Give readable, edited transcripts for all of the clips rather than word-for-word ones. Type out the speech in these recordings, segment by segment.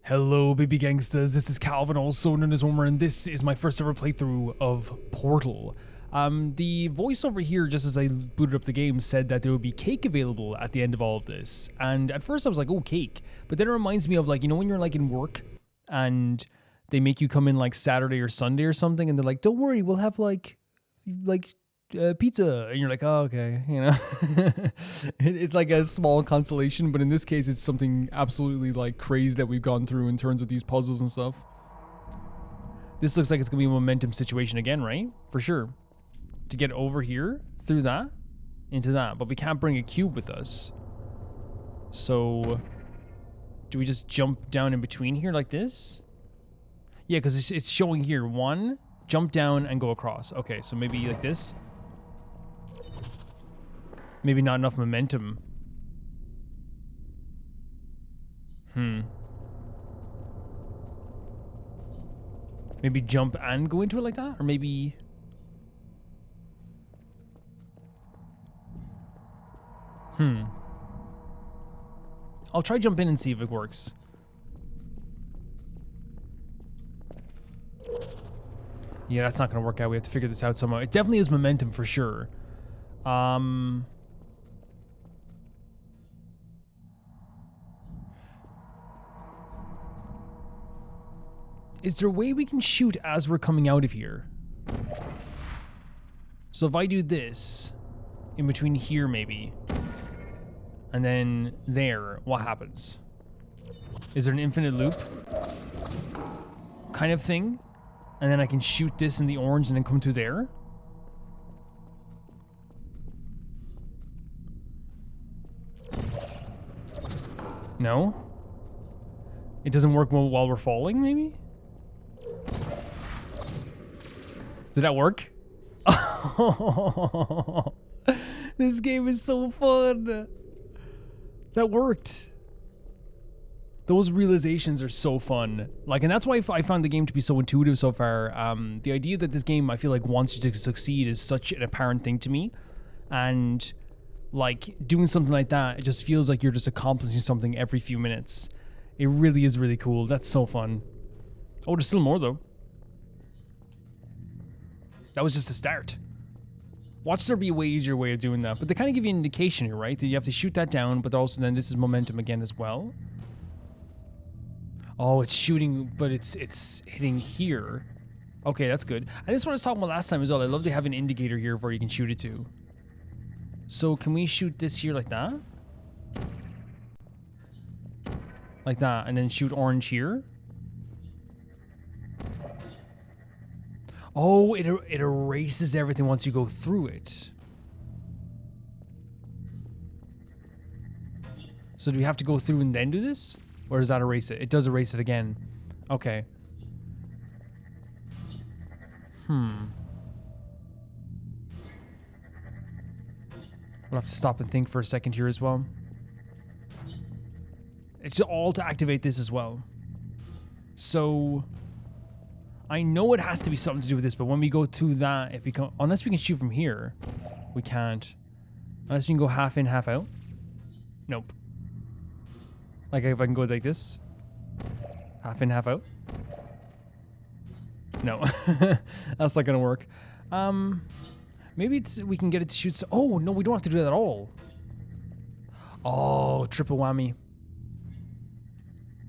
Hello, baby gangsters. This is Calvin, also known as Homer, and this is my first ever playthrough of Portal. The voiceover here, just as I booted up the game, said that there would be cake available at the end of all of this. And at first I was like, oh, cake. But then it reminds me of, like, you know when you're like in work and they make you come in like Saturday or Sunday or something, and they're like, don't worry, we'll have like pizza, and you're like, oh, okay, you know. It's like a small consolation, but in this case it's something absolutely like crazy that we've gone through in terms of these puzzles and stuff. This looks like it's gonna be a momentum situation again, right? For sure, to get over here through that into that, but we can't bring a cube with us, so do we just jump down in between here like this? Yeah, because it's showing here one jump down and go across. Okay, so maybe like this. Maybe not enough momentum. Maybe jump and go into it like that? Or maybe... I'll try jump in and see if it works. Yeah, that's not gonna work out. We have to figure this out somehow. It definitely is momentum for sure. Is there a way we can shoot as we're coming out of here? So if I do this, in between here maybe, and then there, what happens? Is there an infinite loop kind of thing? And then I can shoot this in the orange and then come through there? No? It doesn't work well while we're falling, maybe? Did that work? This game is so fun. That worked. Those realizations are so fun. Like, and that's why I found the game to be so intuitive so far. The idea that this game, I feel like, wants you to succeed is such an apparent thing to me. And, like, doing something like that, it just feels like you're just accomplishing something every few minutes. It really is really cool. That's so fun. Oh, there's still more, though. That was just a start. Watch there be a way easier way of doing that. But they kind of give you an indication here, right? That you have to shoot that down, but also then this is momentum again as well. Oh, it's shooting, but it's hitting here. Okay, that's good. And this is what I was talking about last time as well. I love to have an indicator here where you can shoot it to. So can we shoot this here like that? Like that, and then shoot orange here? Oh, it erases everything once you go through it. So do we have to go through and then do this? Or does that erase it? It does erase it again. Okay. We'll have to stop and think for a second here as well. It's all to activate this as well. So... I know it has to be something to do with this, but when we go through that, it becomes... Unless we can shoot from here. We can't. Unless we can go half in, half out. Nope. Like if I can go like this. Half in, half out. No. That's not gonna work. Maybe we can get it to shoot... Oh, no, we don't have to do that at all. Oh, triple whammy.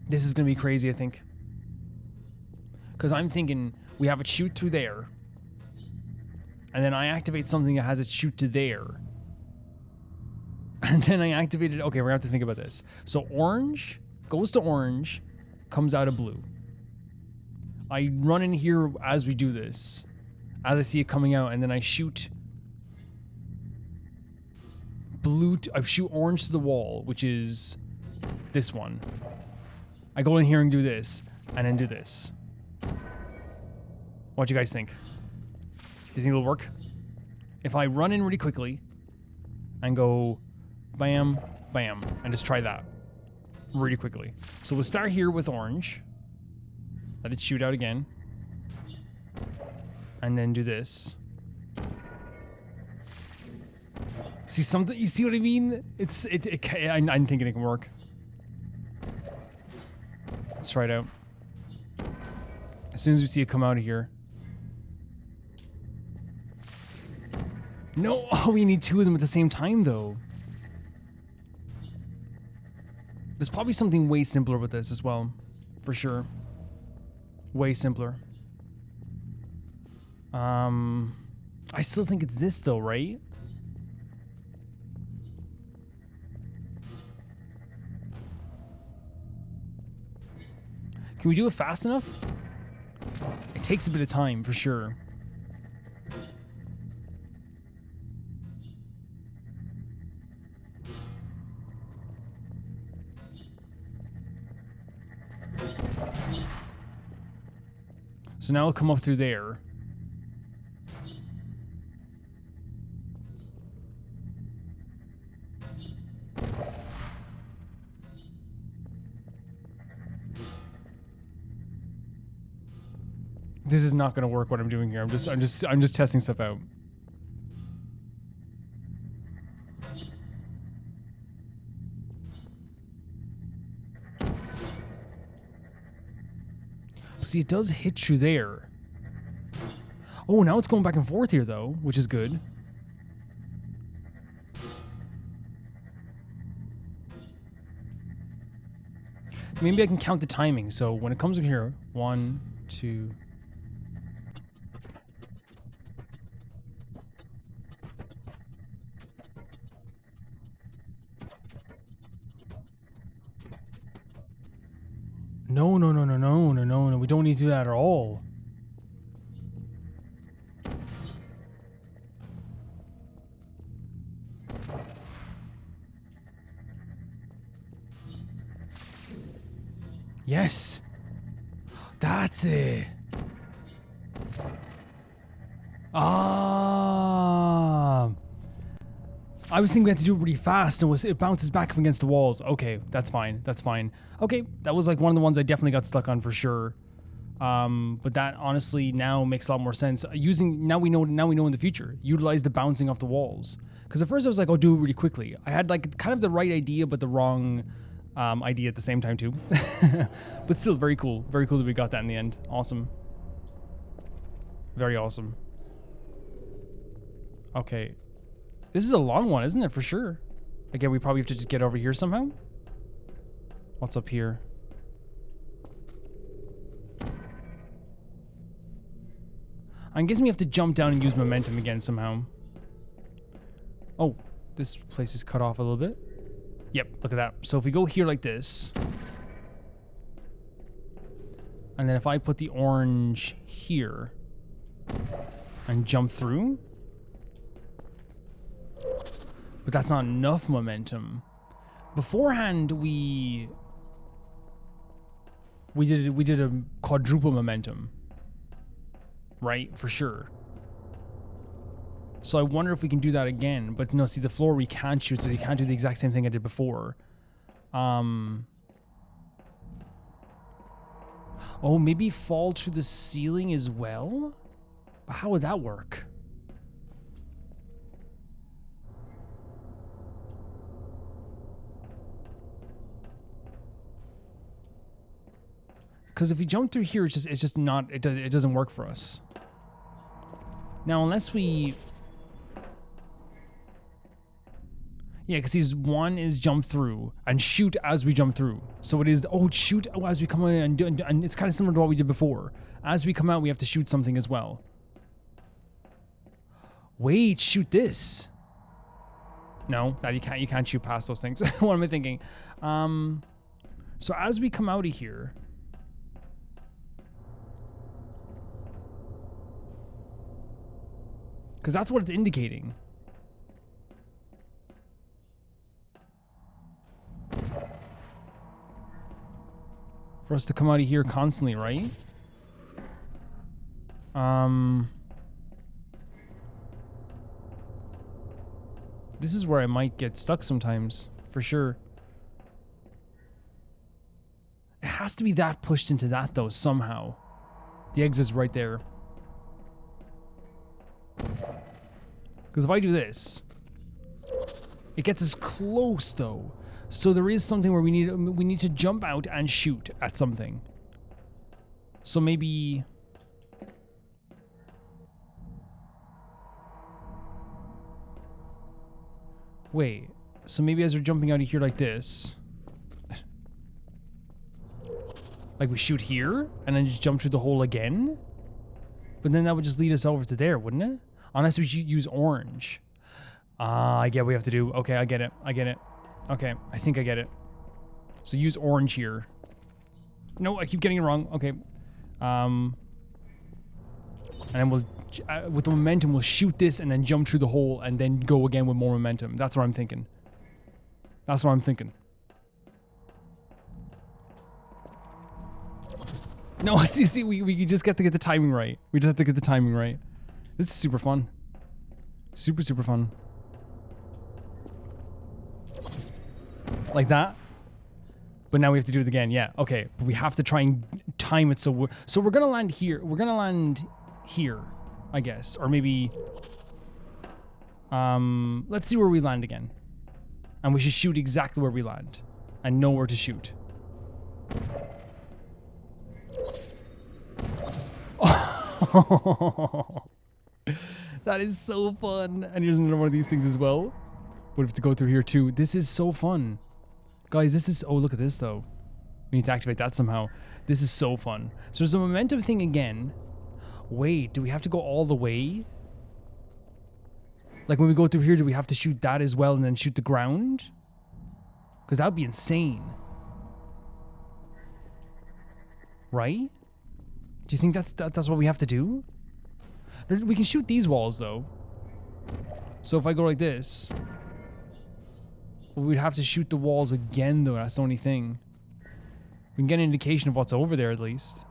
This is gonna be crazy, I think. Because I'm thinking we have it shoot through there. And then I activate something that has it shoot to there. And then I activate it. Okay, we're going to have to think about this. So orange goes to orange, comes out of blue. I run in here as we do this. As I see it coming out, and then I shoot blue. I shoot orange to the wall, which is this one. I go in here and do this, and then do this. What do you guys think? Do you think it'll work? If I run in really quickly and go bam, bam, and just try that really quickly. So we'll start here with orange. Let it shoot out again. And then do this. See something? You see what I mean? I'm thinking it can work. Let's try it out. As soon as we see it come out of here. No, oh, we need two of them at the same time, though. There's probably something way simpler with this as well, for sure. Way simpler. I still think it's this though, right? Can we do it fast enough? It takes a bit of time, for sure. So now it'll come up through there. This is not going to work what I'm doing here. I'm just testing stuff out. See, it does hit through there. Oh, now it's going back and forth here, though, which is good. Maybe I can count the timing. So when it comes in here, 1, 2. No. We don't need to do that at all. Yes. That's it. I was thinking we had to do it really fast and it bounces back up against the walls. Okay, that's fine. That's fine. Okay, that was like one of the ones I definitely got stuck on for sure. But that honestly now makes a lot more sense. Now we know in the future. Utilize the bouncing off the walls. Because at first I was like, I'll do it really quickly. I had like kind of the right idea, but the wrong idea at the same time too. But still very cool. Very cool that we got that in the end. Awesome. Very awesome. Okay. This is a long one, isn't it? For sure. Again, we probably have to just get over here somehow. What's up here? I'm guessing we have to jump down and use momentum again somehow. Oh, this place is cut off a little bit. Yep, look at that. So if we go here like this, and then if I put the orange here and jump through, but that's not enough momentum. Beforehand, we did a quadruple momentum, right? For sure. So I wonder if we can do that again. But no, see, the floor we can't shoot, so we can't do the exact same thing I did before. Oh, maybe fall through the ceiling as well? But how would that work? Because if we jump through here, it's just not, it doesn't work for us. Now, unless we... Yeah, because one is jump through and shoot as we jump through. So it is, oh, shoot as we come in and it's kind of similar to what we did before. As we come out, we have to shoot something as well. Wait, shoot this. No, you can't shoot past those things. What am I thinking? So as we come out of here... Because that's what it's indicating. For us to come out of here constantly, right? This is where I might get stuck sometimes, for sure. It has to be that pushed into that, though, somehow. The exit's right there. Because if I do this, it gets us close, though. So there is something where we need to jump out and shoot at something. So maybe... Wait, so maybe as we're jumping out of here like this, like we shoot here and then just jump through the hole again? But then that would just lead us over to there, wouldn't it? Unless we use orange. Ah, I get what we have to do. Okay, I get it. I get it. Okay, I think I get it. So use orange here. No, I keep getting it wrong. Okay. And then we'll, with the momentum, we'll shoot this and then jump through the hole and then go again with more momentum. That's what I'm thinking. That's what I'm thinking. No, see, we just have to get the timing right. We just have to get the timing right. This is super fun. Super, super fun. Like that. But now we have to do it again. Yeah, okay. But we have to try and time it so we're gonna land here. We're gonna land here, I guess. Or maybe... let's see where we land again. And we should shoot exactly where we land. And know where to shoot. That is so fun. And here's another one of these things as well. We have to go through here too. This is so fun. Guys, this is... Oh, look at this though. We need to activate that somehow. This is so fun. So there's a momentum thing again. Wait, do we have to go all the way? Like when we go through here, do we have to shoot that as well and then shoot the ground? Because that would be insane. Right? Do you think that's what we have to do? We can shoot these walls though. So if I go like this, we'd have to shoot the walls again though. That's the only thing. We can get an indication of what's over there at least.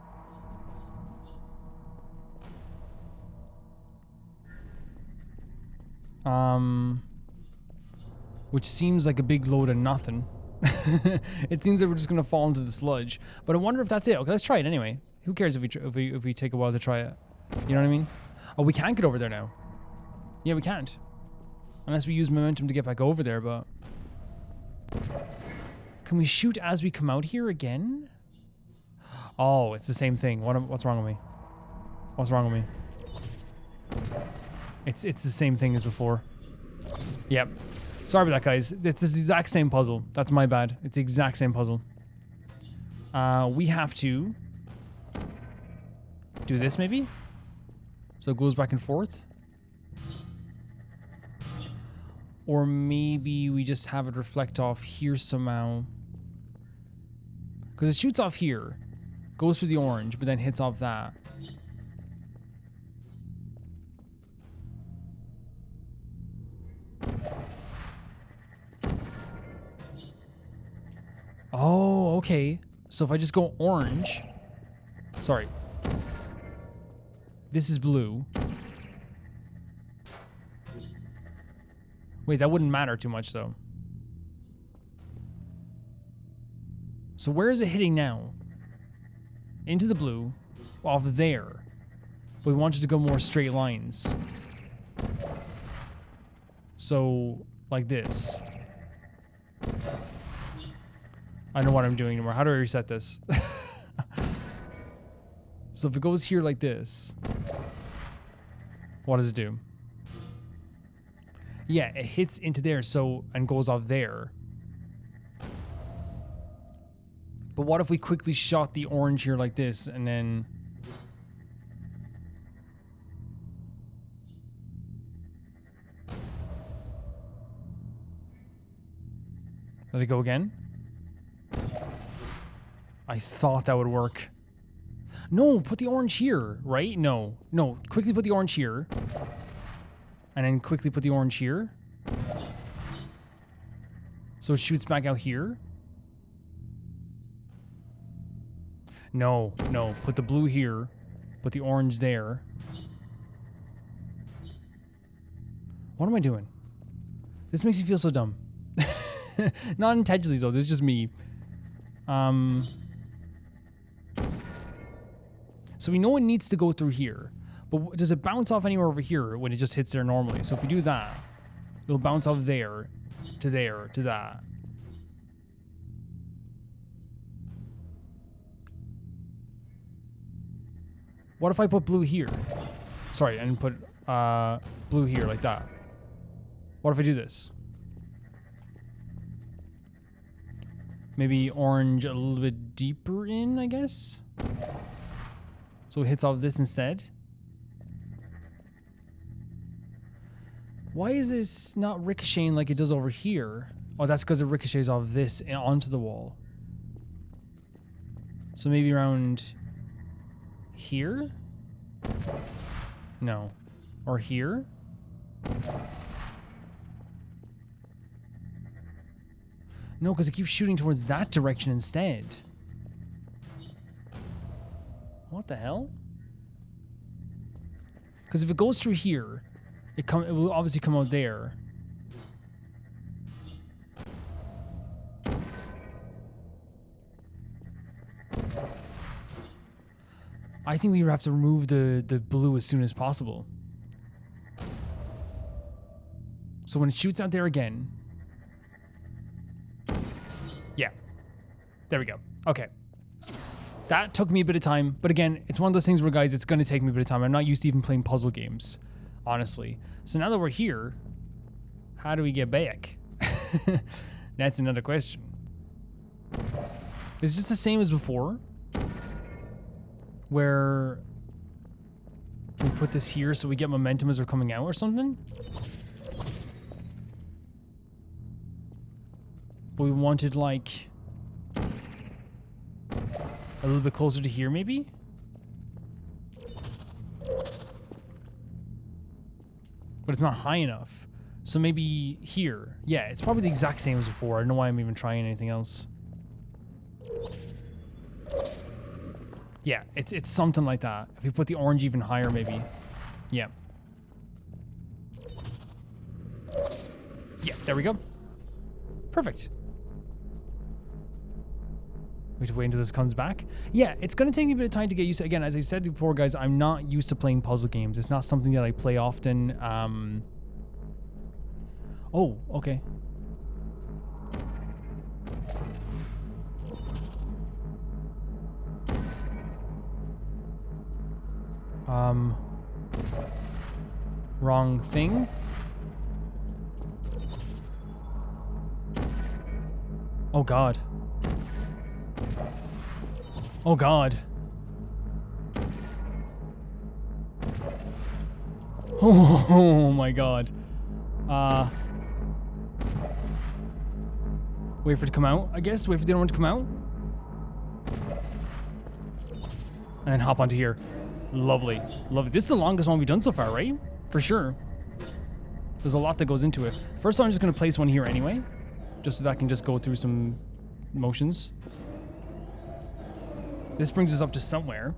Which seems like a big load of nothing. It seems like we're just gonna fall into the sludge. But I wonder if that's it. Okay, let's try it anyway. Who cares if we take a while to try it? You know what I mean? Oh, we can't get over there now. Yeah, we can't. Unless we use momentum to get back over there, but... Can we shoot as we come out here again? Oh, it's the same thing. What's wrong with me? What's wrong with me? It's the same thing as before. Yep. Sorry about that, guys. It's the exact same puzzle. That's my bad. It's the exact same puzzle. We have to do this maybe? So it goes back and forth? Or maybe we just have it reflect off here somehow. Because it shoots off here. Goes through the orange, but then hits off that. Oh, okay. So if I just go orange... Sorry. This is blue. Wait, that wouldn't matter too much, though. So where is it hitting now? Into the blue. Off there. We want it to go more straight lines. So, like this. I don't know what I'm doing anymore. How do I reset this? So if it goes here like this, what does it do? Yeah, it hits into there, so, and goes off there. But what if we quickly shot the orange here like this, and then... Let it go again? I thought that would work. No, put the orange here, right? No, quickly put the orange here. And then quickly put the orange here. So it shoots back out here. No, put the blue here. Put the orange there. What am I doing? This makes me feel so dumb. Not intentionally though, this is just me. So we know it needs to go through here. But does it bounce off anywhere over here when it just hits there normally? So if we do that, it'll bounce off there, to that. What if I put blue here? Sorry, and put blue here like that. What if I do this? Maybe orange a little bit deeper in, I guess? So it hits off this instead. Why is this not ricocheting like it does over here? Oh, that's because it ricochets off this and onto the wall. So maybe around here? No. Or here? No, because it keeps shooting towards that direction instead. What the hell? Because if it goes through here, it will obviously come out there. I think we would have to remove the blue as soon as possible. So when it shoots out there again... Yeah. There we go. Okay. That took me a bit of time. But again, it's one of those things where, guys, it's going to take me a bit of time. I'm not used to even playing puzzle games, honestly. So now that we're here, how do we get back? That's another question. It's just the same as before, where we put this here so we get momentum as we're coming out or something. But we wanted, like, a little bit closer to here, maybe? But it's not high enough. So maybe here. Yeah, it's probably the exact same as before. I don't know why I'm even trying anything else. Yeah, it's something like that. If we put the orange even higher, maybe. Yeah. Yeah, there we go. Perfect. We have to wait until this comes back. Yeah, it's going to take me a bit of time to get used to. Again, as I said before, guys, I'm not used to playing puzzle games. It's not something that I play often. Oh, okay. Wrong thing. Oh, God. Oh, God. Oh, my God. Wait for it to come out, I guess. Wait for the other one to come out. And then hop onto here. Lovely. Lovely. This is the longest one we've done so far, right? For sure. There's a lot that goes into it. First, I'm just going to place one here anyway. Just so that I can just go through some motions. This brings us up to somewhere.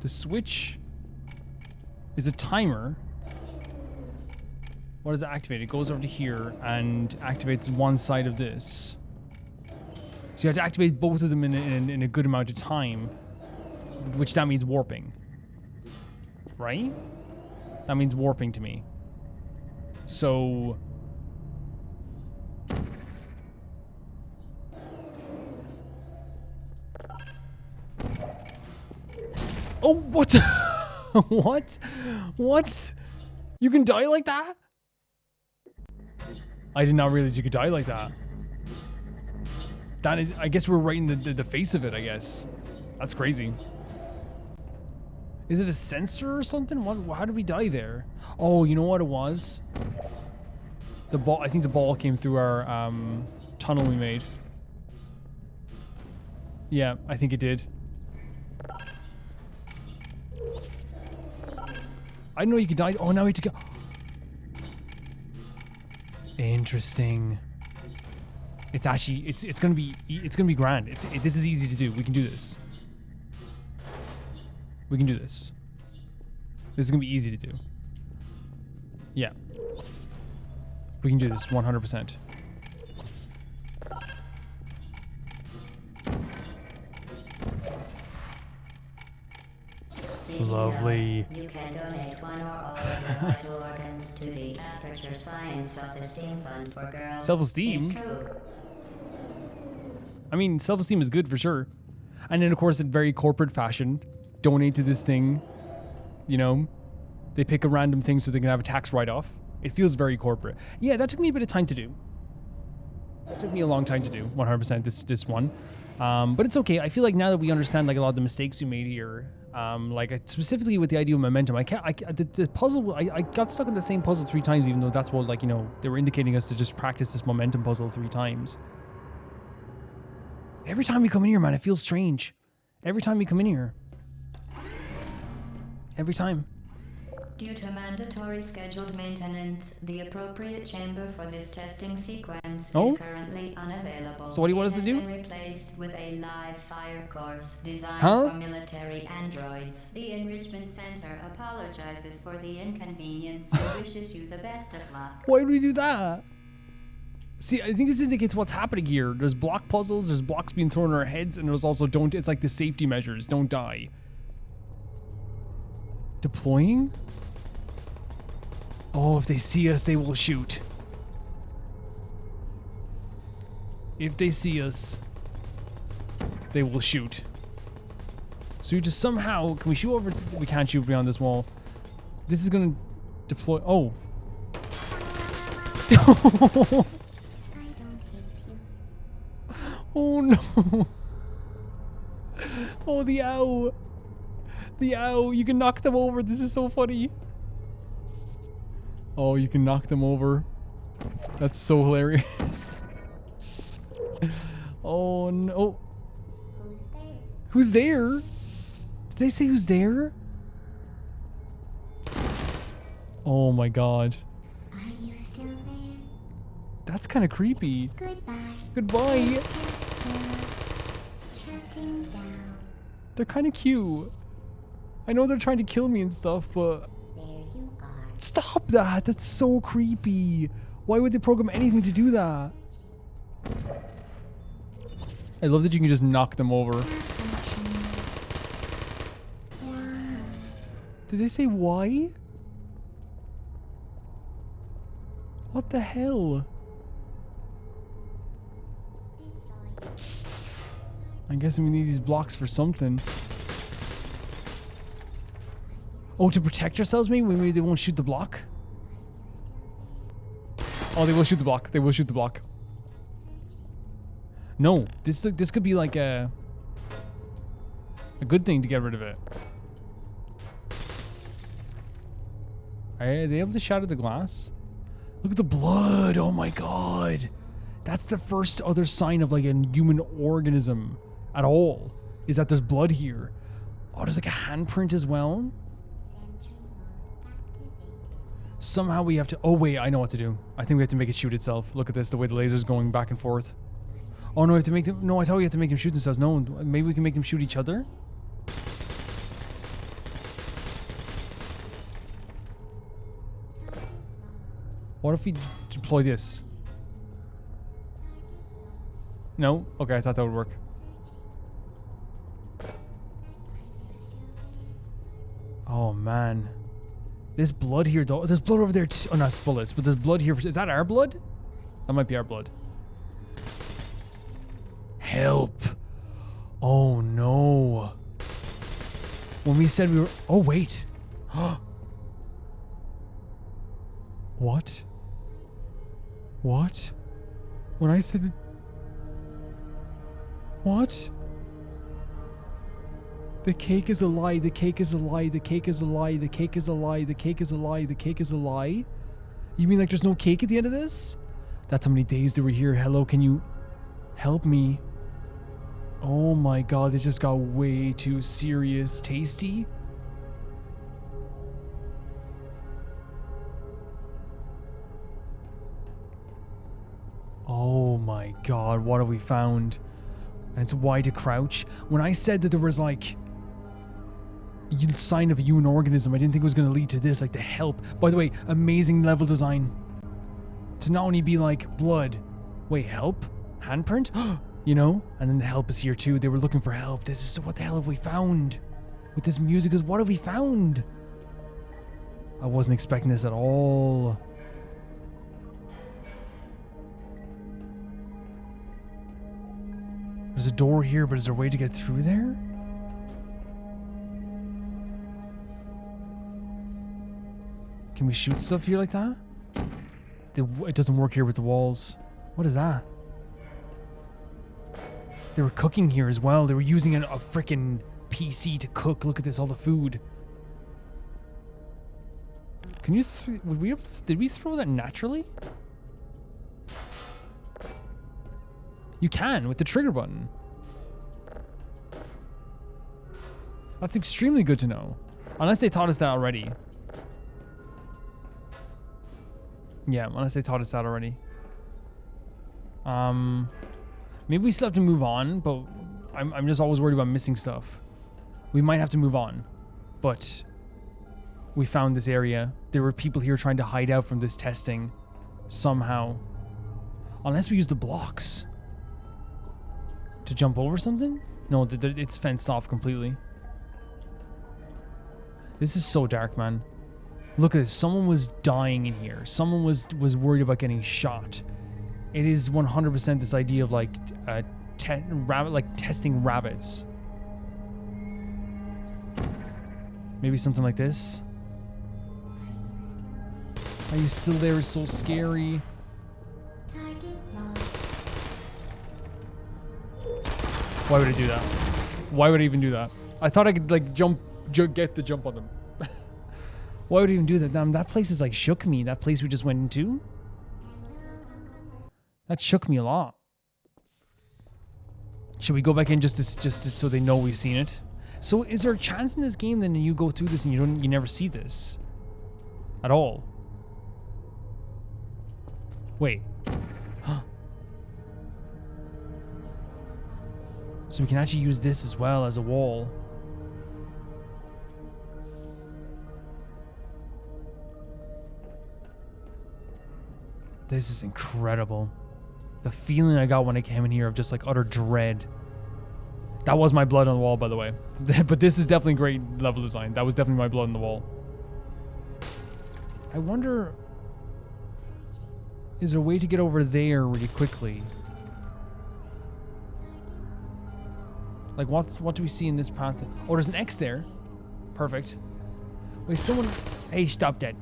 The switch is a timer. What does it activate? It goes over to here and activates one side of this. So you have to activate both of them in a good amount of time, which that means warping. Right? That means warping to me. So... Oh, what? What? What? You can die like that? I did not realize you could die like that. That is, I guess we're right in the face of it, I guess. That's crazy. Is it a sensor or something? What? How did we die there? Oh, you know what it was? The ball. I think the ball came through our tunnel we made. Yeah, I think it did. I didn't know you could die. Oh, now we have to go. Interesting. It's actually it's gonna be grand. This is easy to do. We can do this. We can do this. This is gonna be easy to do. Yeah. We can do this 100%. Lovely. You can donate one or all of your vital organs to the Aperture Science Self-Esteem Fund for Girls. Self-esteem? It's true. I mean, self-esteem is good for sure. And then, of course, in very corporate fashion, donate to this thing. You know, they pick a random thing so they can have a tax write-off. It feels very corporate. Yeah, that took me a bit of time to do. That took me a long time to do, 100% this one. But it's okay. I feel like now that we understand like a lot of the mistakes we made here, specifically with the idea of momentum, the puzzle, I got stuck in the same puzzle 3 times, even though that's what, like, you know, they were indicating us to just practice this momentum puzzle 3 times. Every time we come in here, man, it feels strange. Every time we come in here. Every time. Due to mandatory scheduled maintenance, the appropriate chamber for this testing sequence is currently unavailable. So what do you want us to do? It has been replaced with a live fire course designed for military androids. The Enrichment Center apologizes for the inconvenience and wishes you the best of luck. Why would we do that? See, I think this indicates what's happening here. There's block puzzles, there's blocks being thrown at our heads, and there's also it's like the safety measures. Don't die. Deploying? Oh, if they see us, they will shoot. If they see us, they will shoot. So we just somehow, can we shoot over? We can't shoot beyond this wall. This is gonna deploy. Oh. Oh no. Oh, the owl. The owl. You can knock them over. This is so funny. Oh, you can knock them over. That's so hilarious. Oh no. Who's there? Who's there? Did they say who's there? Oh my god. Are you still there? That's kind of creepy. Goodbye. Goodbye. Shutting down. They're kind of cute. I know they're trying to kill me and stuff, but... There you are. Stop that! That's so creepy. Why would they program anything to do that? I love that you can just knock them over. Did they say why? What the hell? I'm guessing we need these blocks for something. Oh, to protect ourselves maybe? Maybe they won't shoot the block? Oh, they will shoot the block. They will shoot the block. No, this could be like a good thing to get rid of it. Are they able to shatter the glass? Look at the blood. Oh my god. That's the first other sign of like a human organism at all, is that there's blood here. Oh, there's like a handprint as well. Somehow we have to... Oh, wait, I know what to do. I think we have to make it shoot itself. Look at this, the way the laser's going back and forth. Oh, no, we have to make them... No, I thought we have to make them shoot themselves. No, maybe we can make them shoot each other? What if we deploy this? No? Okay, I thought that would work. Oh, man. This blood here, though. There's blood over there too. Oh, not bullets, but there's blood here. Is that our blood? That might be our blood. Help. Oh, no. When we said we were... Oh, wait. What? What? When I said... What? The cake is a lie, the cake is a lie, the cake is a lie, the cake is a lie, the cake is a lie, the cake is a lie? You mean like there's no cake at the end of this? That's how many days they were here. Hello, can you help me? Oh my god, it just got way too serious. Tasty? Oh my god, what have we found? And it's Y to crouch. When I said that there was like a sign of a human organism, I didn't think it was going to lead to this, like the help. By the way, amazing level design. To not only be like blood. Wait, help? Handprint? You know? And then the help is here too. They were looking for help. This is what the hell have we found? with this music is what have we found? I wasn't expecting this at all. There's a door here, but is there a way to get through there? Can we shoot stuff here like that? It doesn't work here with the walls. What is that? They were cooking here as well. They were using a freaking PC to cook. Look at this, all the food. Can you? Did we throw that naturally? You can with the trigger button. That's extremely good to know. Unless they taught us that already. Yeah, unless they taught us that already. Maybe we still have to move on, but I'm just always worried about missing stuff. We might have to move on, but we found this area. There were people here trying to hide out from this testing somehow. Unless we use the blocks to jump over something? No, it's fenced off completely. This is so dark, man. Look at this. Someone was dying in here. Someone was worried about getting shot. It is 100% this idea of like testing rabbits. Maybe something like this. Are you still there? It's so scary. Why would I do that? Why would I even do that? I thought I could like get the jump on them. Why would I even do that? Damn, that place is like shook me. That place we just went into. That shook me a lot. Should we go back in just so they know we've seen it? So is there a chance in this game then you go through this and you never see this at all? Wait. So we can actually use this as well as a wall. This is incredible. The feeling I got when I came in here of just like utter dread. That was my blood on the wall, by the way. But this is definitely great level design. That was definitely my blood on the wall. I wonder... Is there a way to get over there really quickly? Like what do we see in this path? Oh, there's an X there. Perfect. Wait, someone... Hey, stop that.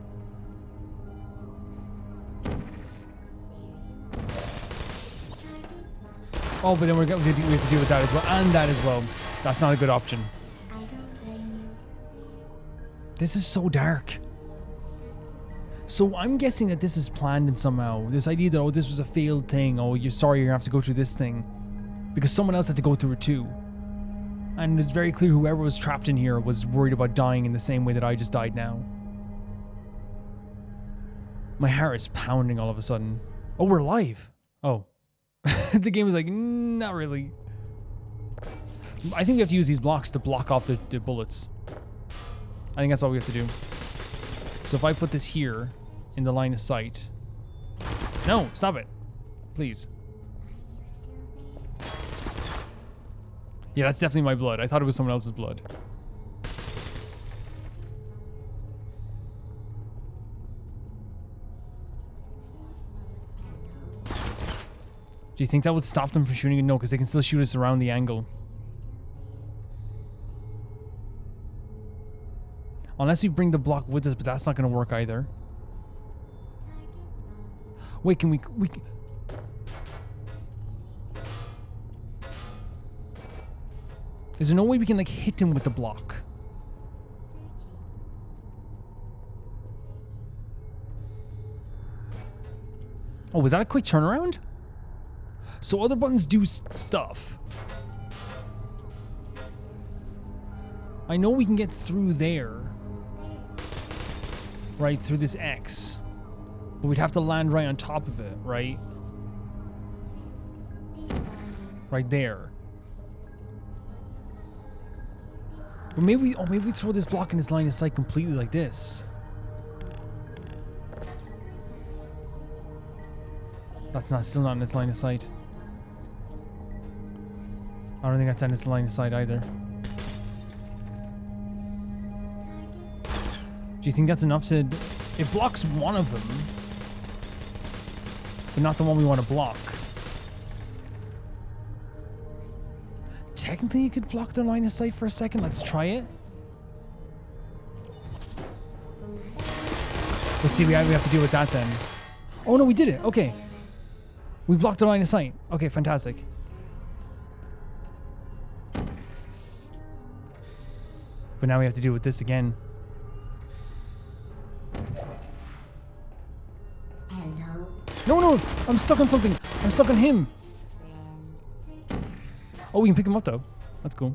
Oh, but then we have to deal with that as well. And that as well. That's not a good option. This is so dark. So I'm guessing that this is planned in somehow. This idea that, oh, this was a failed thing. Oh, you're sorry you're going to have to go through this thing. Because someone else had to go through it too. And it's very clear whoever was trapped in here was worried about dying in the same way that I just died now. My heart is pounding all of a sudden. Oh, we're alive. Oh. The game was like, not really. I think we have to use these blocks to block off the bullets. I think that's all we have to do. So if I put this here in the line of sight. No, stop it. Please. Yeah, that's definitely my blood. I thought it was someone else's blood. Do you think that would stop them from shooting? No, because they can still shoot us around the angle. Unless we bring the block with us, but that's not going to work either. Wait, can we... Is there no way we can, like, hit him with the block? Oh, was that a quick turnaround? So other buttons do stuff. I know we can get through there. Right, through this X. But we'd have to land right on top of it, right? Right there. But maybe we throw this block in this line of sight completely like this. That's still not in this line of sight. I don't think that's in this line of sight either. Do you think that's enough to... It blocks one of them, but not the one we want to block. Technically, it could block their line of sight for a second. Let's try it. Let's see, we have to deal with that then. Oh no, we did it. Okay. We blocked the line of sight. Okay, fantastic. But now we have to deal with this again. Hello. No, I'm stuck on something. I'm stuck on him. Oh, we can pick him up though. That's cool.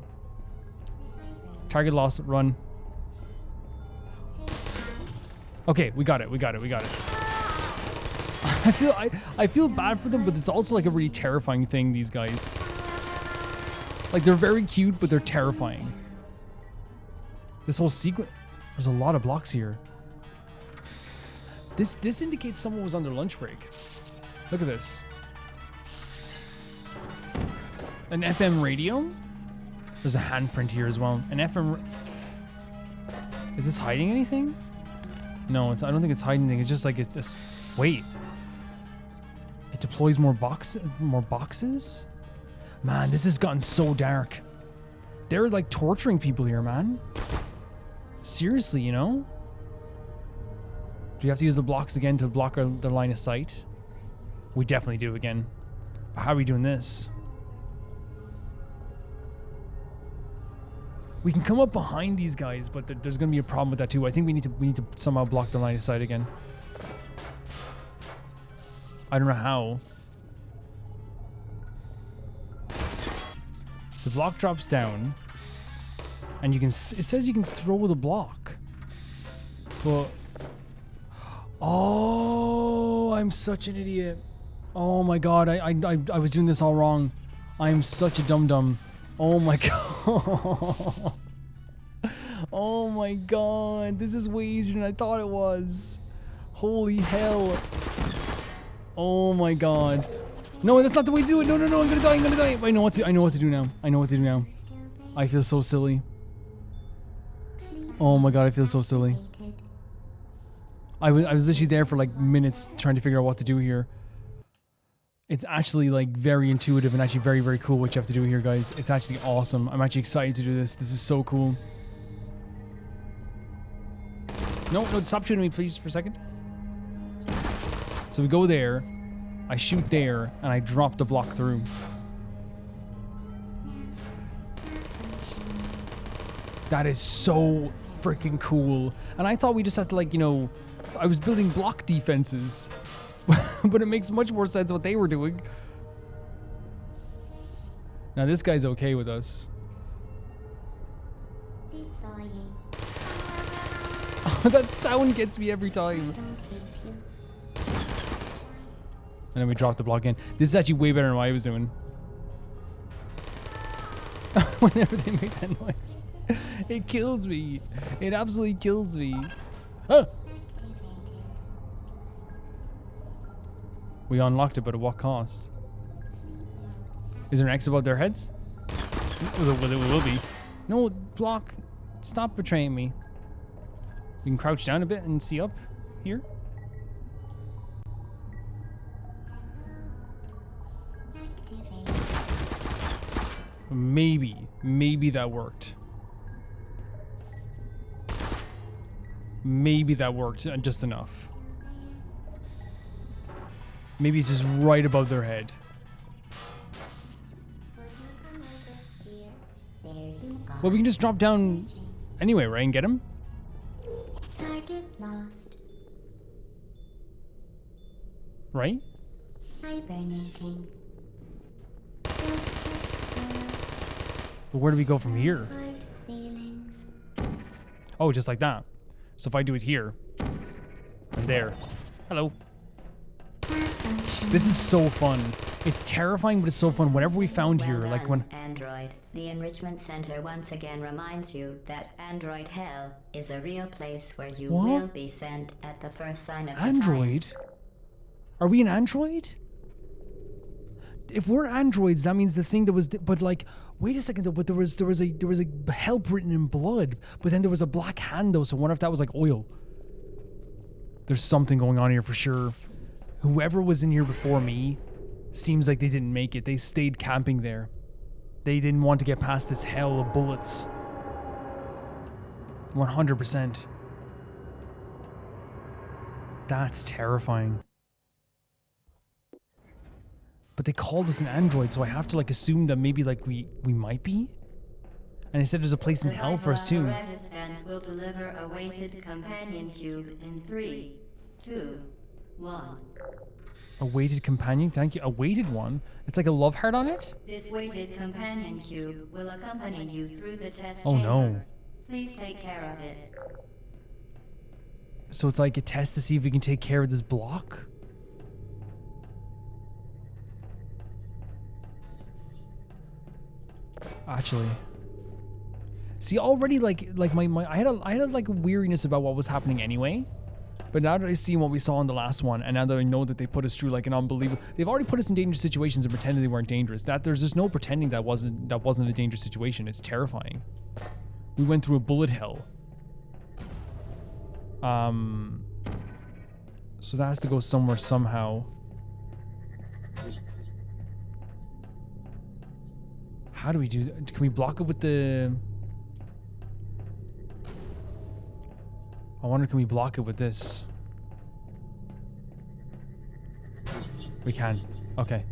Target lost, run. Okay, we got it. I feel bad for them, but it's also like a really terrifying thing, these guys. Like, they're very cute, but they're terrifying. This whole sequence, there's a lot of blocks here. This indicates someone was on their lunch break. Look at this. An FM radio? There's a handprint here as well. An FM... Is this hiding anything? No, I don't think it's hiding anything. It's just like this... Wait. It deploys more boxes? Man, this has gotten so dark. They're like torturing people here, man. Seriously, you know? Do you have to use the blocks again to block their line of sight? We definitely do again. But how are we doing this? We can come up behind these guys, but there's going to be a problem with that too. I think we need to somehow block the line of sight again. I don't know how. The block drops down, and you can. It says you can throw the block, but oh, I'm such an idiot. Oh my god, I was doing this all wrong. I'm such a dum-dum. Oh my god. Oh my god, this is way easier than I thought it was. Holy hell. Oh my god. No, that's not the way to do it. No, I'm gonna die. I know what to do now. I feel so silly. Oh my god, I feel so silly. I was literally there for like minutes trying to figure out what to do here. It's actually like very intuitive and actually very, very cool what you have to do here, guys. It's actually awesome. I'm actually excited to do this. This is so cool. No, stop shooting me, please, for a second. So we go there, I shoot there, and I drop the block through. That is so freaking cool. And I thought we just had to, like, you know, I was building block defenses. But it makes much more sense what they were doing. Now this guy's okay with us. Oh, that sound gets me every time. And then we drop the block in. This is actually way better than what I was doing. Whenever they make that noise. It kills me. It absolutely kills me. Huh. We unlocked it, but at what cost? Is there an X above their heads? Well, it will be. No, block. Stop betraying me. We can crouch down a bit and see up here. Maybe that worked. Maybe that worked just enough. Maybe it's just right above their head. Well, we can just drop down anyway, right, and get him? Target lost. Right? Hibernating. But where do we go from here? Feelings. Oh, just like that. So if I do it here, and there. Hello. This is so fun. It's terrifying, but it's so fun. Whatever we found here, like when... Android. The Enrichment Center once again reminds you that Android Hell is a real place where you will be sent at the first sign of Android? defiance. Are we an android? If we're androids, that means the thing that was... But like, wait a second though, but there was a help written in blood, but then there was a black hand though, so I wonder if that was like oil. There's something going on here for sure. Whoever was in here before me seems like they didn't make it. They stayed camping there. They didn't want to get past this hell of bullets. 100%. That's terrifying. But they called us an android, so I have to like assume that maybe like we might be. And they said there's a place in hell for us too. The apparatus vent will deliver a weighted companion cube in 3, 2, 1. A weighted companion? Thank you. A weighted one? It's like a love heart on it? This weighted companion cube will accompany you through the test Oh chamber. no. Please take care of it. So it's like a test to see if we can take care of this block? Actually. See, already like my I had a like a weariness about what was happening anyway. But now that I see what we saw in the last one, and now that I know that they put us through like an unbelievable, they've already put us in dangerous situations and pretended they weren't dangerous. That there's just no pretending that wasn't a dangerous situation. It's terrifying. We went through a bullet hell. So that has to go somewhere somehow. How do we do that? Can we block it with the... I wonder, can we block it with this? We can. Okay.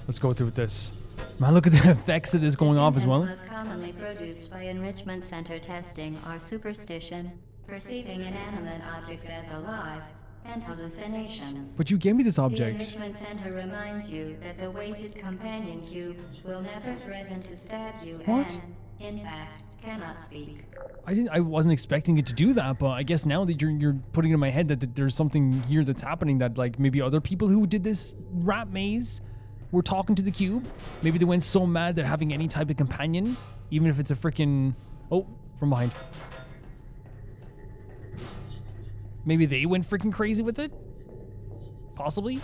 Let's go through with this. Man, look at the effects that is going off as well. Most commonly produced by enrichment center testing are superstition, perceiving inanimate objects as alive, and hallucinations. But you gave me this The object. enrichment center reminds you that the weighted companion cube will never threaten to stab you What? and, in fact, cannot speak. I wasn't expecting it to do that, but I guess now that you're putting it in my head that there's something here that's happening, that like maybe other people who did this rat maze were talking to the cube. Maybe they went so mad that having any type of companion, even if it's a freaking... Oh, from behind. Maybe they went freaking crazy with it? Possibly?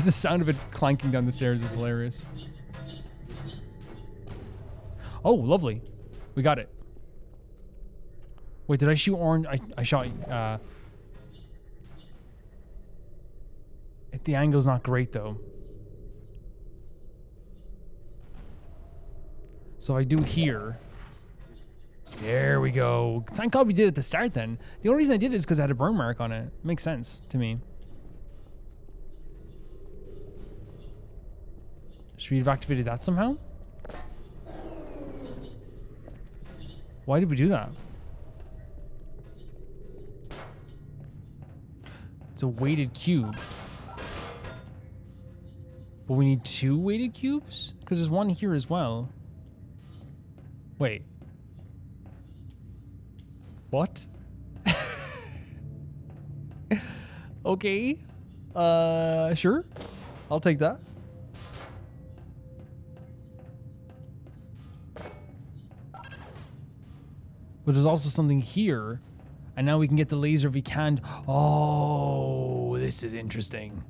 The sound of it clanking down the stairs is hilarious. Oh, lovely. We got it. Wait, did I shoot orange? I shot... the angle's not great, though. So if I do here... There we go. Thank God we did it at the start, then. The only reason I did it is because I had a burn mark on it. Makes sense to me. Should we have activated that somehow? Why did we do that? It's a weighted cube. But we need 2 weighted cubes? Because there's one here as well. Wait. What? Okay. Sure. I'll take that. But there's also something here. And now we can get the laser if we can. Oh, this is interesting.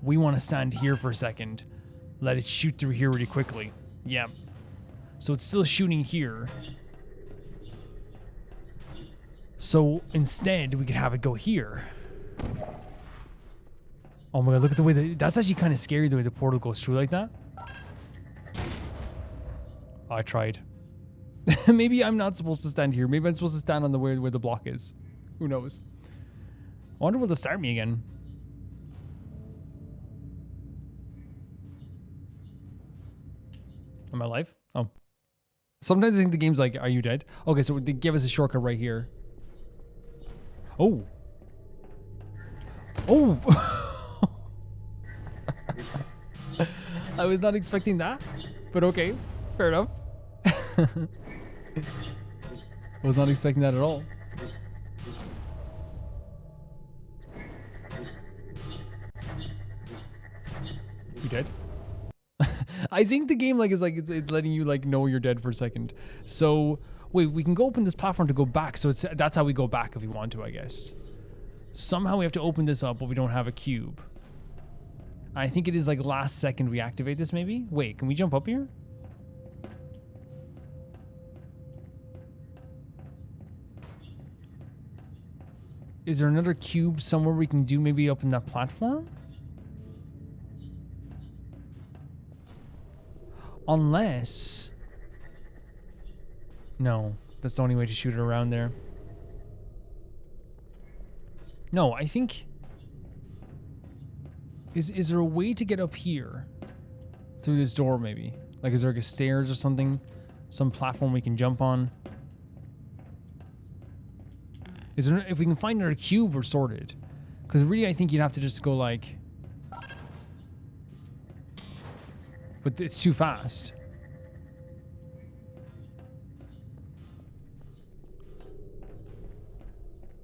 We want to stand here for a second. Let it shoot through here really quickly. Yeah. So it's still shooting here. So instead, we could have it go here. Oh my god, look at the way that's actually kind of scary, the way the portal goes through like that. I tried. Maybe I'm not supposed to stand here. Maybe I'm supposed to stand on the where the block is. Who knows? I wonder will they start me again. Am I alive? Oh. Sometimes I think the game's like, are you dead? Okay, so they give us a shortcut right here. Oh. Oh. I was not expecting that, but okay. Fair enough. Was not expecting that at all. You dead? I think the game like is like it's letting you like know you're dead for a second. So wait, we can go open this platform to go back. So that's how we go back if we want to, I guess. Somehow we have to open this up, but we don't have a cube. I think it is like last second we activate this maybe. Wait, can we jump up here? Is there another cube somewhere we can do, maybe up in that platform? Unless... No, that's the only way to shoot it around there. No, I think... Is there a way to get up here? Through this door, maybe? Like, is there like a stairs or something? Some platform we can jump on? Is there... If we can find another cube, we're sorted. Because really, I think you'd have to just go like... But it's too fast.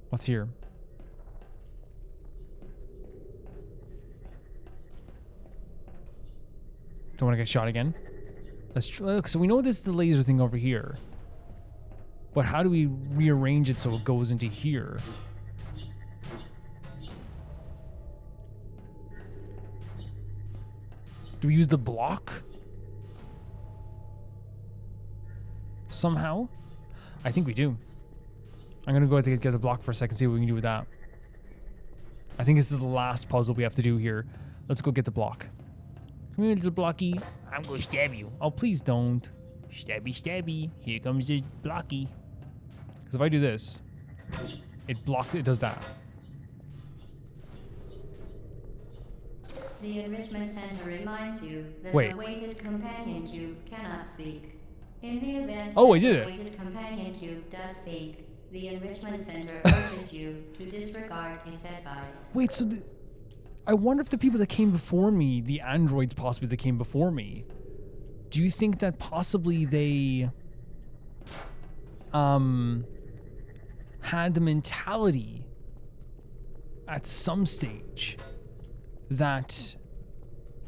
What's here? Don't want to get shot again. Look, so we know this is the laser thing over here. But how do we rearrange it so it goes into here? Do we use the block? Somehow? I think we do. I'm gonna go ahead and get the block for a second, see what we can do with that. I think this is the last puzzle we have to do here. Let's go get the block. Come here, little blocky. I'm gonna stab you. Oh, please don't. Stabby, stabby. Here comes the blocky. Because if I do this, it does that. The Enrichment Center reminds you that Wait. the weighted companion cube cannot speak. In the event Oh, I that did the it. weighted companion cube does speak, the Enrichment Center urges you to disregard its advice. Wait, so I wonder if the people that came before me, the androids possibly that came before me, do you think that possibly they had the mentality at some stage that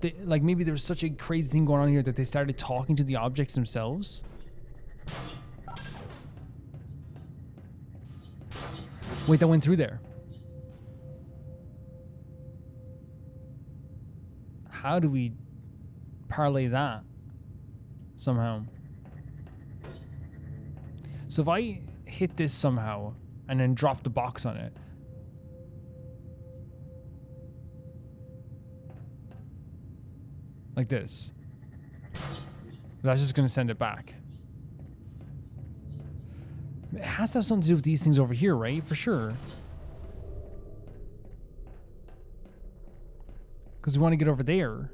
they, like, maybe there was such a crazy thing going on here that they started talking to the objects themselves? Wait, that went through there. How do we parlay that somehow? So if I hit this somehow and then drop the box on it, like this, that's just going to send it back. It has to have something to do with these things over here, right? For sure. Because we want to get over there.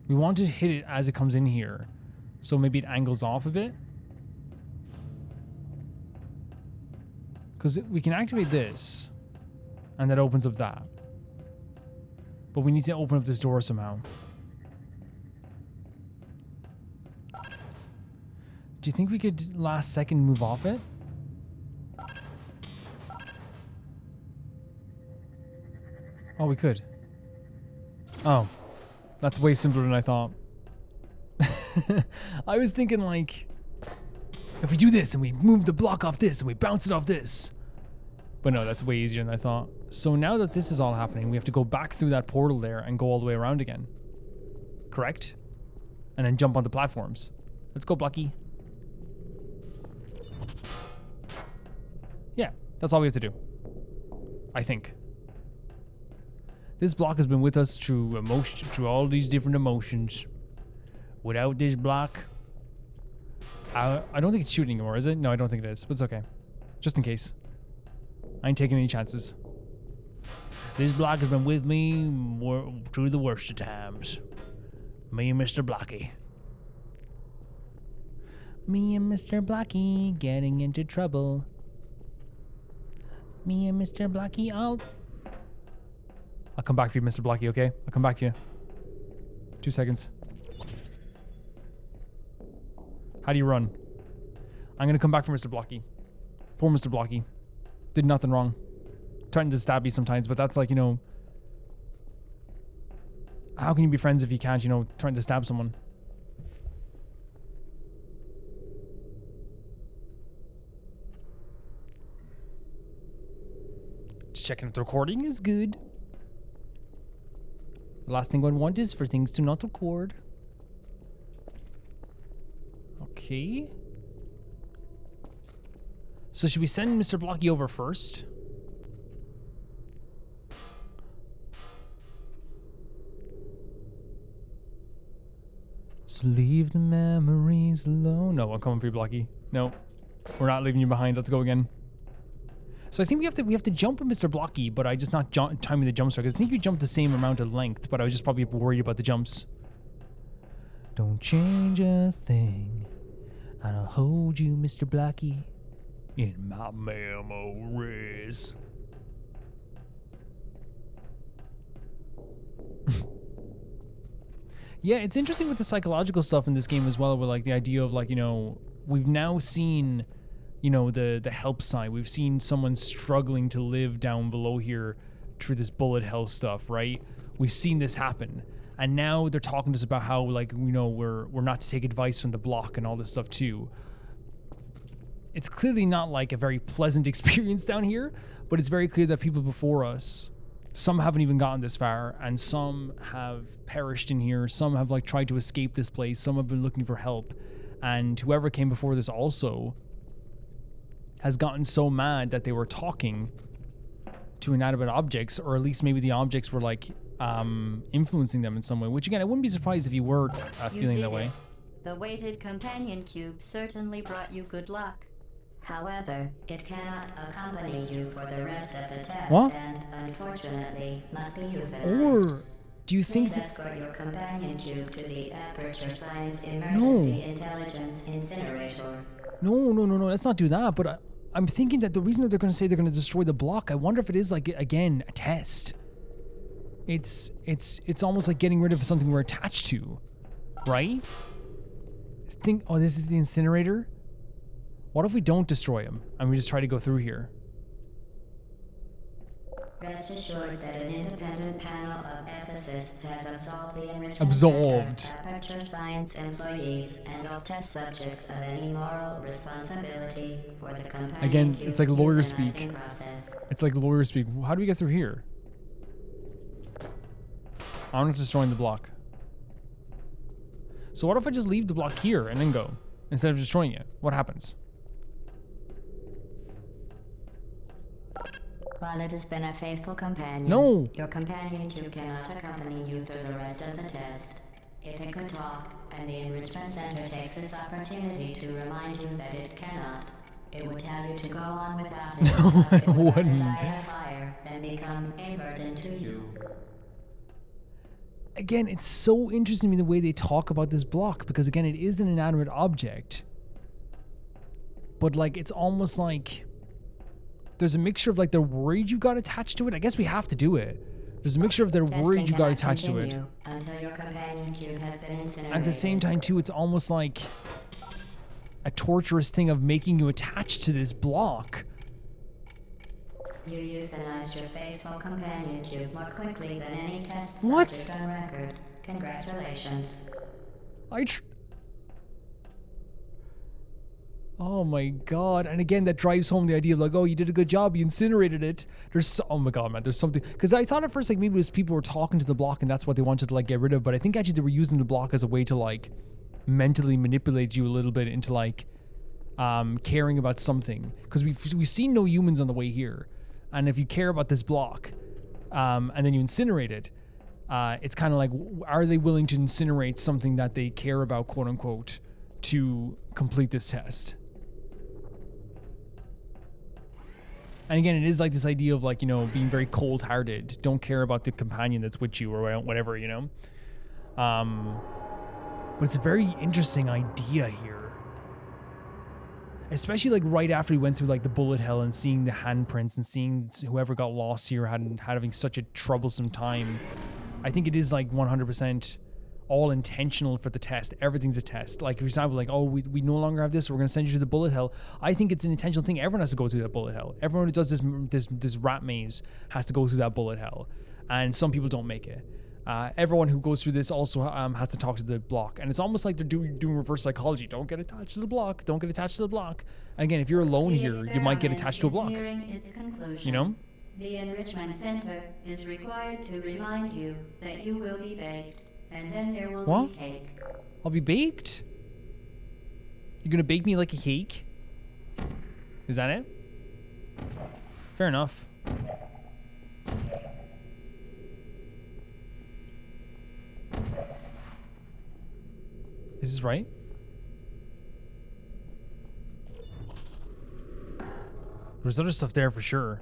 We want to hit it as it comes in here. So maybe it angles off a bit. Because we can activate this. And that opens up that. But we need to open up this door somehow. Do you think we could last second move off it? Oh, we could. Oh. That's way simpler than I thought. I was thinking, like, if we do this and we move the block off this and we bounce it off this. But no, that's way easier than I thought. So now that this is all happening, we have to go back through that portal there and go all the way around again. Correct? And then jump onto platforms. Let's go, Blocky. Yeah, that's all we have to do. I think. This block has been with us through all these different emotions. Without this block, I don't think it's shooting anymore, is it? No, I don't think it is, but it's okay. Just in case. I ain't taking any chances. This block has been with me through the worst of times. Me and Mr. Blocky. Me and Mr. Blocky getting into trouble. Me and Mr. Blocky out. I'll come back for you, Mr. Blocky, okay? I'll come back for you. 2 seconds. How do you run? I'm gonna come back for Mr. Blocky. Poor Mr. Blocky. Did nothing wrong. Trying to stab you sometimes, but that's like, you know... How can you be friends if you can't, you know, trying to stab someone? Just checking if the recording is good. The last thing I'd want is for things to not record. Okay. So should we send Mr. Blocky over first? So leave the memories alone. No, I'm coming for you, Blocky. No, we're not leaving you behind. Let's go again. So I think we have to jump with Mr. Blocky, but I just not timing the jumps right, because I think you jumped the same amount of length, but I was just probably worried about the jumps. Don't change a thing, and I'll hold you, Mr. Blocky, in my memories. Yeah, it's interesting with the psychological stuff in this game as well, with like the idea of like, you know, we've now seen, you know, the help side. We've seen someone struggling to live down below here through this bullet hell stuff, right? We've seen this happen. And now they're talking to us about how, like, you know, we're not to take advice from the block and all this stuff too. It's clearly not like a very pleasant experience down here, but it's very clear that people before us, some haven't even gotten this far, and some have perished in here. Some have like tried to escape this place. Some have been looking for help. And whoever came before this also has gotten so mad that they were talking to inanimate objects, or at least maybe the objects were like influencing them in some way, which again, I wouldn't be surprised if you were feeling that way. The weighted companion cube certainly brought you good luck. However, it cannot accompany you for the rest of the test, and unfortunately must be euthanized. Or do you think Please escort your companion cube to the Aperture Science Emergency Intelligence Incinerator. No, let's not do that. But I'm thinking that the reason that they're going to say they're going to destroy the block, I wonder if it is like, again, a test. It's almost like getting rid of something we're attached to, right? Oh, this is the incinerator? What if we don't destroy him and we just try to go through here? Rest assured that an independent panel of ethicists has absolved the Enrichment Center, Aperture Science employees, and all test subjects of any moral responsibility for the companion Again, it's like lawyer speak. Process. It's like lawyer speak. How do we get through here? I'm not destroying the block. So what if I just leave the block here and then go, instead of destroying it? What happens? While it has been a faithful companion, your companion cube cannot accompany you through the rest of the test. If it could talk, and the Enrichment Center takes this opportunity to remind you that it cannot, it would tell you to go on without it, because it would rather die in a fire than become a burden to you. Again, it's so interesting to me the way they talk about this block, because again, it is an inanimate object. But like, it's almost like there's a mixture of like they're worried you got attached to it. I guess we have to do it. There's a mixture of they're worried you got attached to it. Until your companion cube has been incinerated. At the same time too, it's almost like a torturous thing of making you attached to this block. You euthanized your faithful companion cube more quickly than any test What? subject on record. Congratulations. Oh my god. And again, that drives home the idea of like, oh, you did a good job, you incinerated it. Oh my god, man, there's something, because I thought at first like maybe it was people were talking to the block and that's what they wanted to like get rid of, but I think actually they were using the block as a way to like mentally manipulate you a little bit into like caring about something, because we've seen no humans on the way here, and if you care about this block and then you incinerate it, it's kind of like, are they willing to incinerate something that they care about, quote unquote, to complete this test? And again, it is like this idea of like, you know, being very cold-hearted. Don't care about the companion that's with you or whatever, you know? But it's a very interesting idea here. Especially like right after we went through like the bullet hell and seeing the handprints and seeing whoever got lost here having such a troublesome time. I think it is like 100% all intentional for the test. Everything's a test. Like, for example, like, oh, we no longer have this, so we're going to send you to the bullet hell. I think it's an intentional thing. Everyone has to go through that bullet hell. Everyone who does this rat maze has to go through that bullet hell. And some people don't make it. Everyone who goes through this also has to talk to the block. And it's almost like they're doing reverse psychology. Don't get attached to the block. Don't get attached to the block. And again, if you're alone here, you might get attached to a block. Its conclusion. You know? The Enrichment Center is required to remind you that you will be baked, and then there will be cake. I'll be baked? You're gonna bake me like a cake? Is that it? Fair enough. Is this right? There's other stuff there for sure.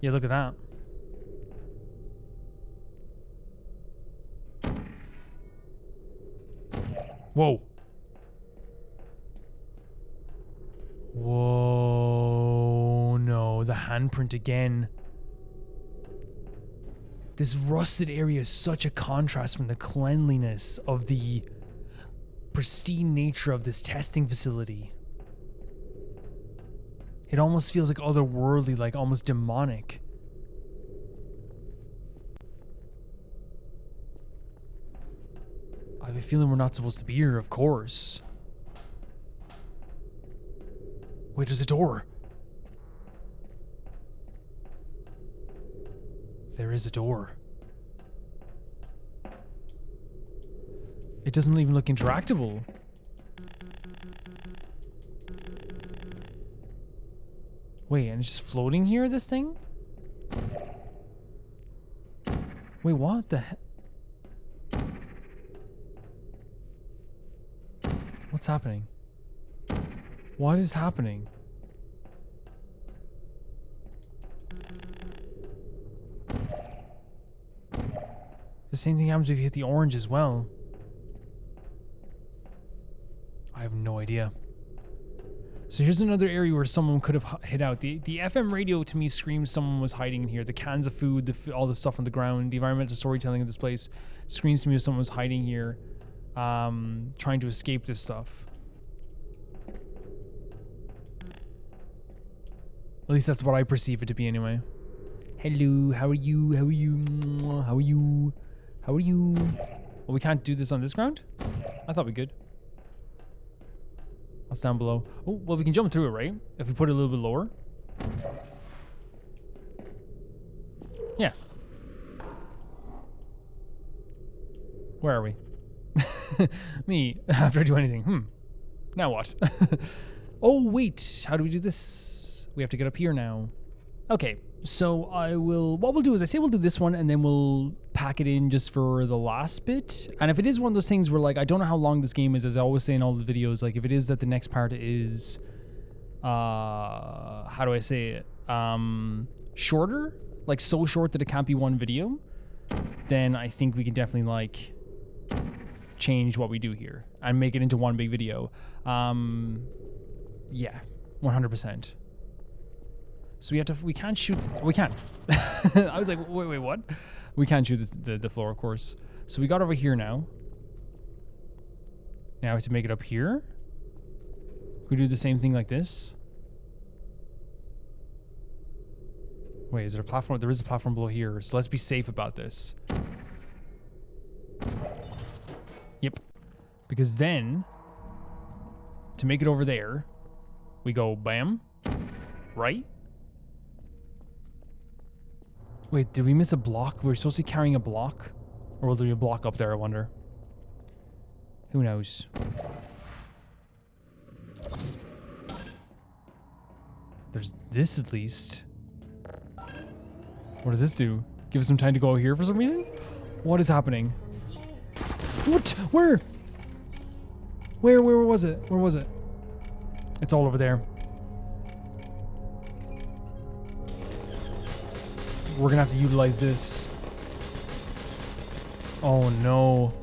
Yeah, look at that. Whoa. Whoa, no, the handprint again. This rusted area is such a contrast from the cleanliness of the pristine nature of this testing facility. It almost feels like otherworldly, like almost demonic. I have a feeling we're not supposed to be here, of course. Wait, there's a door. There is a door. It doesn't even look interactable. Wait, and it's just floating here, this thing? Wait, what the heck? What's happening? What is happening? The same thing happens if you hit the orange as well. I have no idea. So here's another area where someone could have hid out. The FM radio to me screams someone was hiding in here. The cans of food, all the stuff on the ground, the environmental storytelling of this place screams to me as someone was hiding here, trying to escape this stuff. At least that's what I perceive it to be anyway. Hello, how are you? How are you? How are you? How are you? Well, we can't do this on this ground? I thought we could. What's down below? Oh, well, we can jump through it, right? If we put it a little bit lower. Yeah. Where are we? Me, after I do anything. Now what? Oh, wait. How do we do this? We have to get up here now. Okay. So what we'll do is I say we'll do this one and then we'll pack it in just for the last bit. And if it is one of those things where like, I don't know how long this game is, as I always say in all the videos, like if it is that the next part is, how do I say it? Shorter, like so short that it can't be one video, then I think we can definitely like change what we do here and make it into one big video. Yeah, 100%. So we can't shoot, we can. I was like, wait, what? We can't shoot the floor, of course. So we got over here now. Now we have to make it up here. Can we do the same thing like this? Wait, is there a platform? There is a platform below here. So let's be safe about this. Yep. Because then, to make it over there, we go bam, right? Wait, did we miss a block? We were supposed to be carrying a block? Or will there be a block up there, I wonder? Who knows? There's this at least. What does this do? Give us some time to go here for some reason? What is happening? What? Where? Where was it? Where was it? It's all over there. We're gonna have to utilize this. Oh no.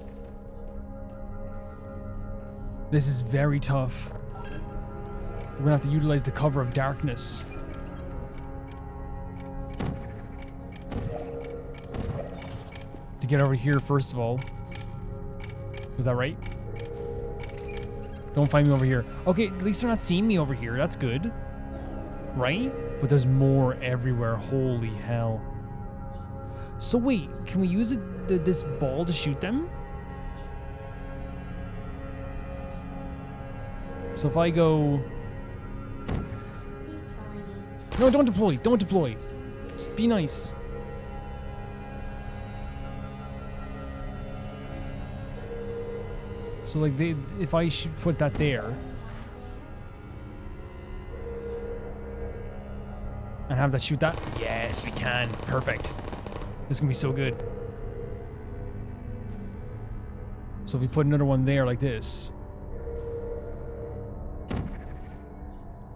This is very tough. We're gonna have to utilize the cover of darkness. To get over here, first of all. Was that right? Don't find me over here. Okay, at least they're not seeing me over here. That's good. Right? But there's more everywhere. Holy hell. So wait, can we use this ball to shoot them? So if I go... No, don't deploy. Don't deploy. Just be nice. So like if I should put that there and have that shoot that, yes, we can. Perfect. This is gonna be so good. So if we put another one there like this,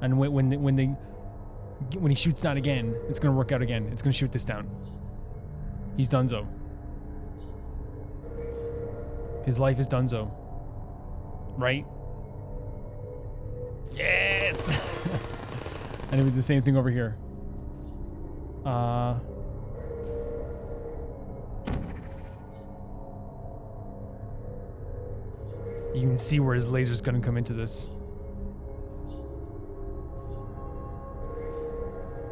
and when he shoots that again, it's gonna work out again. It's gonna shoot this down. He's donezo. His life is donezo. Right? Yes! And it would do the same thing over here. You can see where his laser's gonna come into this.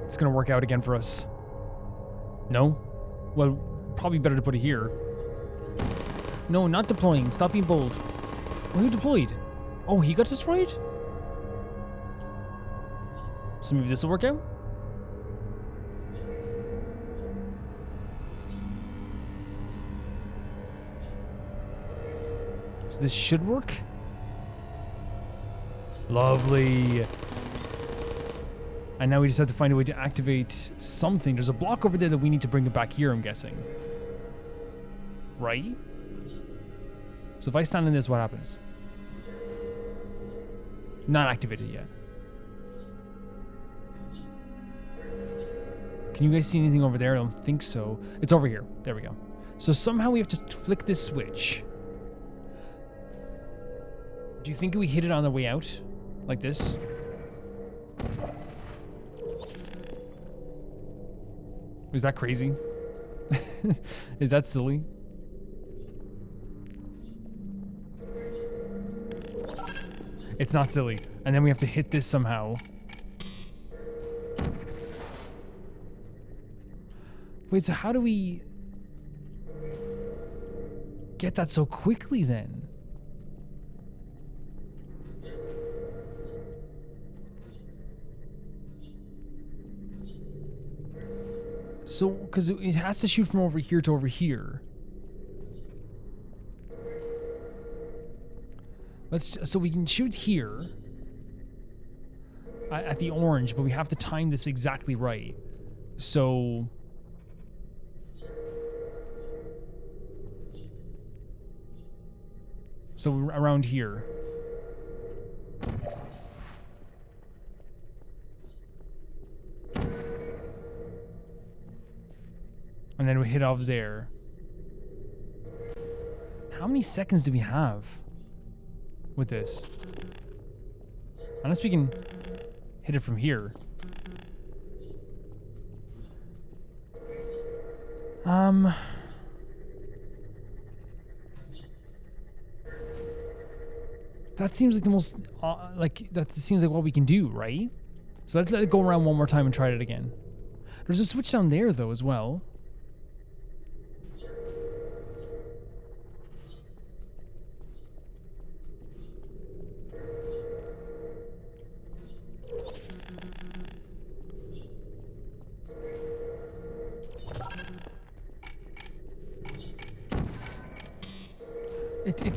It's gonna work out again for us. No? Well, probably better to put it here. No, not deploying. Stop being bold. Well, who deployed? Oh, he got destroyed? So maybe this will work out? So this should work? Lovely. And now we just have to find a way to activate something. There's a block over there that we need to bring it back here, I'm guessing. Right? So if I stand in this, what happens? Not activated yet. Can you guys see anything over there? I don't think so. It's over here. There we go. So somehow we have to flick this switch. Do you think we hit it on the way out? Like this? Is that crazy? Is that silly? It's not silly. And then we have to hit this somehow. Wait, so how do we get that so quickly then? So, because it has to shoot from over here to over here. So we can shoot here at the orange, but we have to time this exactly right. So around here. And then we hit off there. How many seconds do we have with this? Unless we can hit it from here. That seems like the most, that seems like what we can do, right? So let's let it go around one more time and try it again. There's a switch down there, though, as well.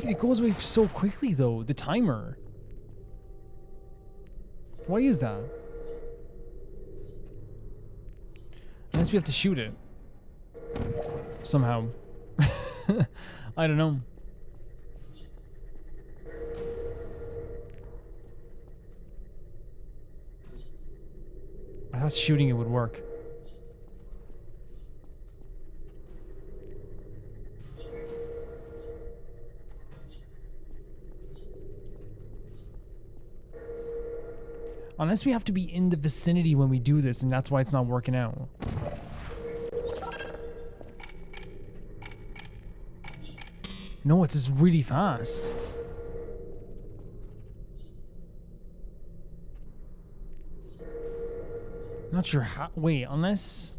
It goes away so quickly, though, the timer. Why is that? Unless we have to shoot it. Somehow. I don't know. I thought shooting it would work. Unless we have to be in the vicinity when we do this, and that's why it's not working out. No, it's just really fast. Not sure how. Wait, unless.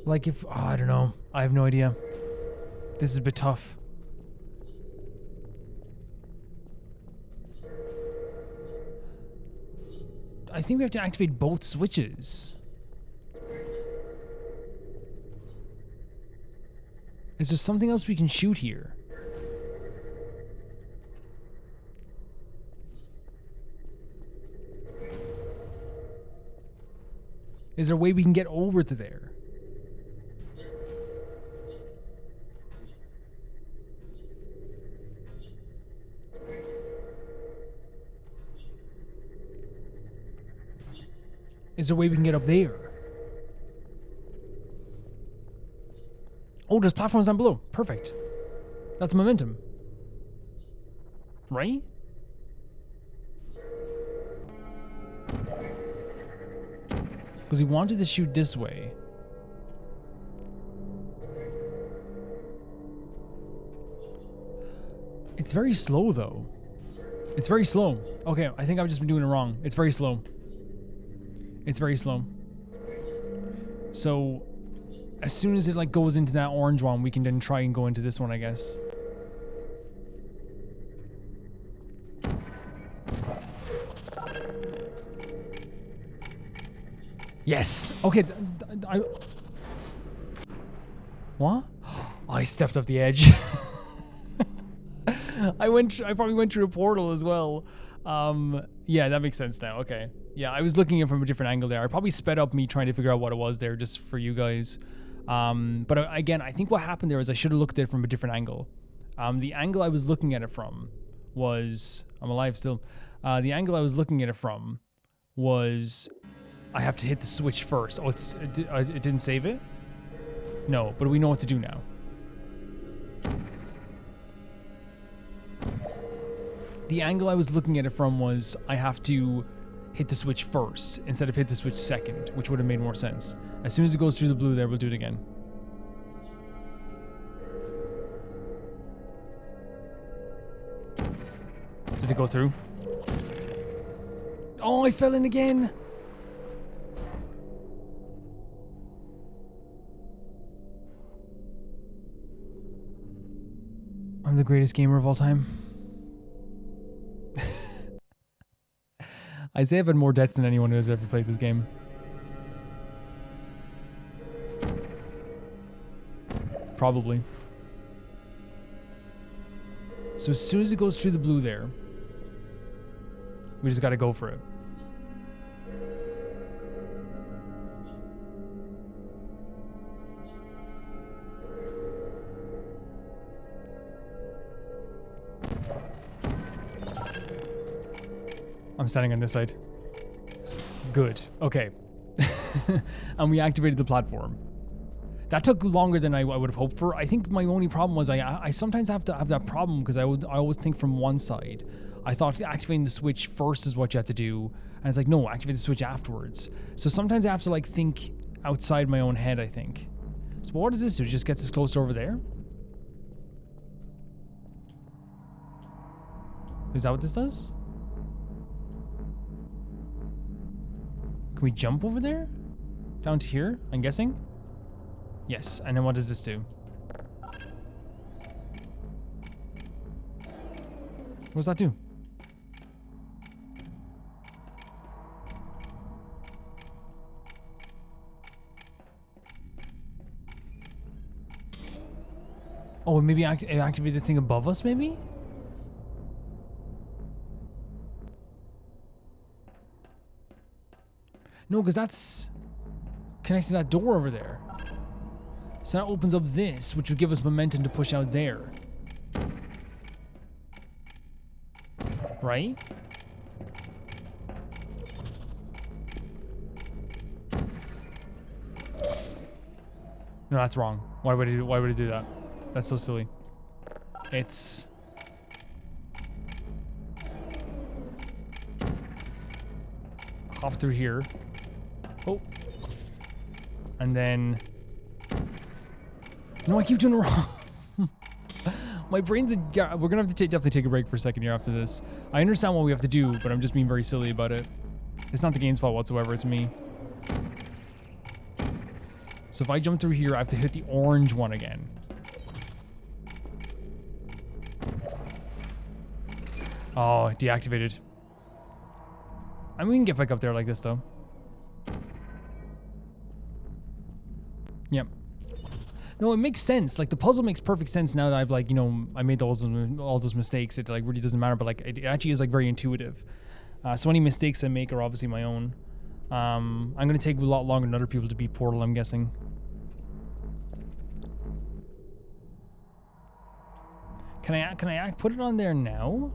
Like if... Oh, I don't know. I have no idea. This is a bit tough. I think we have to activate both switches. Is there something else we can shoot here? Is there a way we can get over to there? Is there a way we can get up there? Oh, there's platforms down below. Perfect. That's momentum. Right? Because he wanted to shoot this way. It's very slow, though. It's very slow. Okay, I think I've just been doing it wrong. It's very slow. It's very slow. So, as soon as it like goes into that orange one, we can then try and go into this one, I guess. Yes. Okay. What? I stepped off the edge. I probably went through a portal as well. Yeah, that makes sense now. Okay. Yeah, I was looking at it from a different angle there. I probably sped up me trying to figure out what it was there just for you guys. But again, I think what happened there is I should have looked at it from a different angle. The angle I was looking at it from was... I'm alive still. The angle I was looking at it from was... I have to hit the switch first. Oh, it didn't save it? No, but we know what to do now. The angle I was looking at it from was I have to hit the switch first instead of hit the switch second, which would have made more sense. As soon as it goes through the blue there, we'll do it again. Did it go through? Oh, I fell in again! I'm the greatest gamer of all time. I say I've had more deaths than anyone who has ever played this game. Probably. So as soon as it goes through the blue there, we just gotta go for it. I'm standing on this side. Good. Okay. And we activated the platform. That took longer than I would have hoped for. I think my only problem was I sometimes have to have that problem because I always think from one side. I thought activating the switch first is what you had to do, and it's like, no, activate the switch afterwards. So sometimes I have to like think outside my own head, I think. So what does this do? It just gets us closer over there? Is that what this does? Can we jump over there? Down to here, I'm guessing? Yes, and then what does this do? What does that do? Oh, maybe activate the thing above us, maybe? No, because that's connected to that door over there. So that opens up this, which would give us momentum to push out there. Right? No, that's wrong. Why would it do that? That's so silly. It's... hop through here. Oh. And then... No, I keep doing it wrong. My brain's... We're gonna have to definitely take a break for a second here after this. I understand what we have to do, but I'm just being very silly about it. It's not the game's fault whatsoever, it's me. So if I jump through here, I have to hit the orange one again. Oh, deactivated. I mean, we can get back up there like this, though. Yep. No, it makes sense. Like, the puzzle makes perfect sense now that I've, like, you know, I made all those mistakes. It, like, really doesn't matter, but, like, it actually is, like, very intuitive. So any mistakes I make are obviously my own. I'm going to take a lot longer than other people to beat Portal, I'm guessing. Can I put it on there now?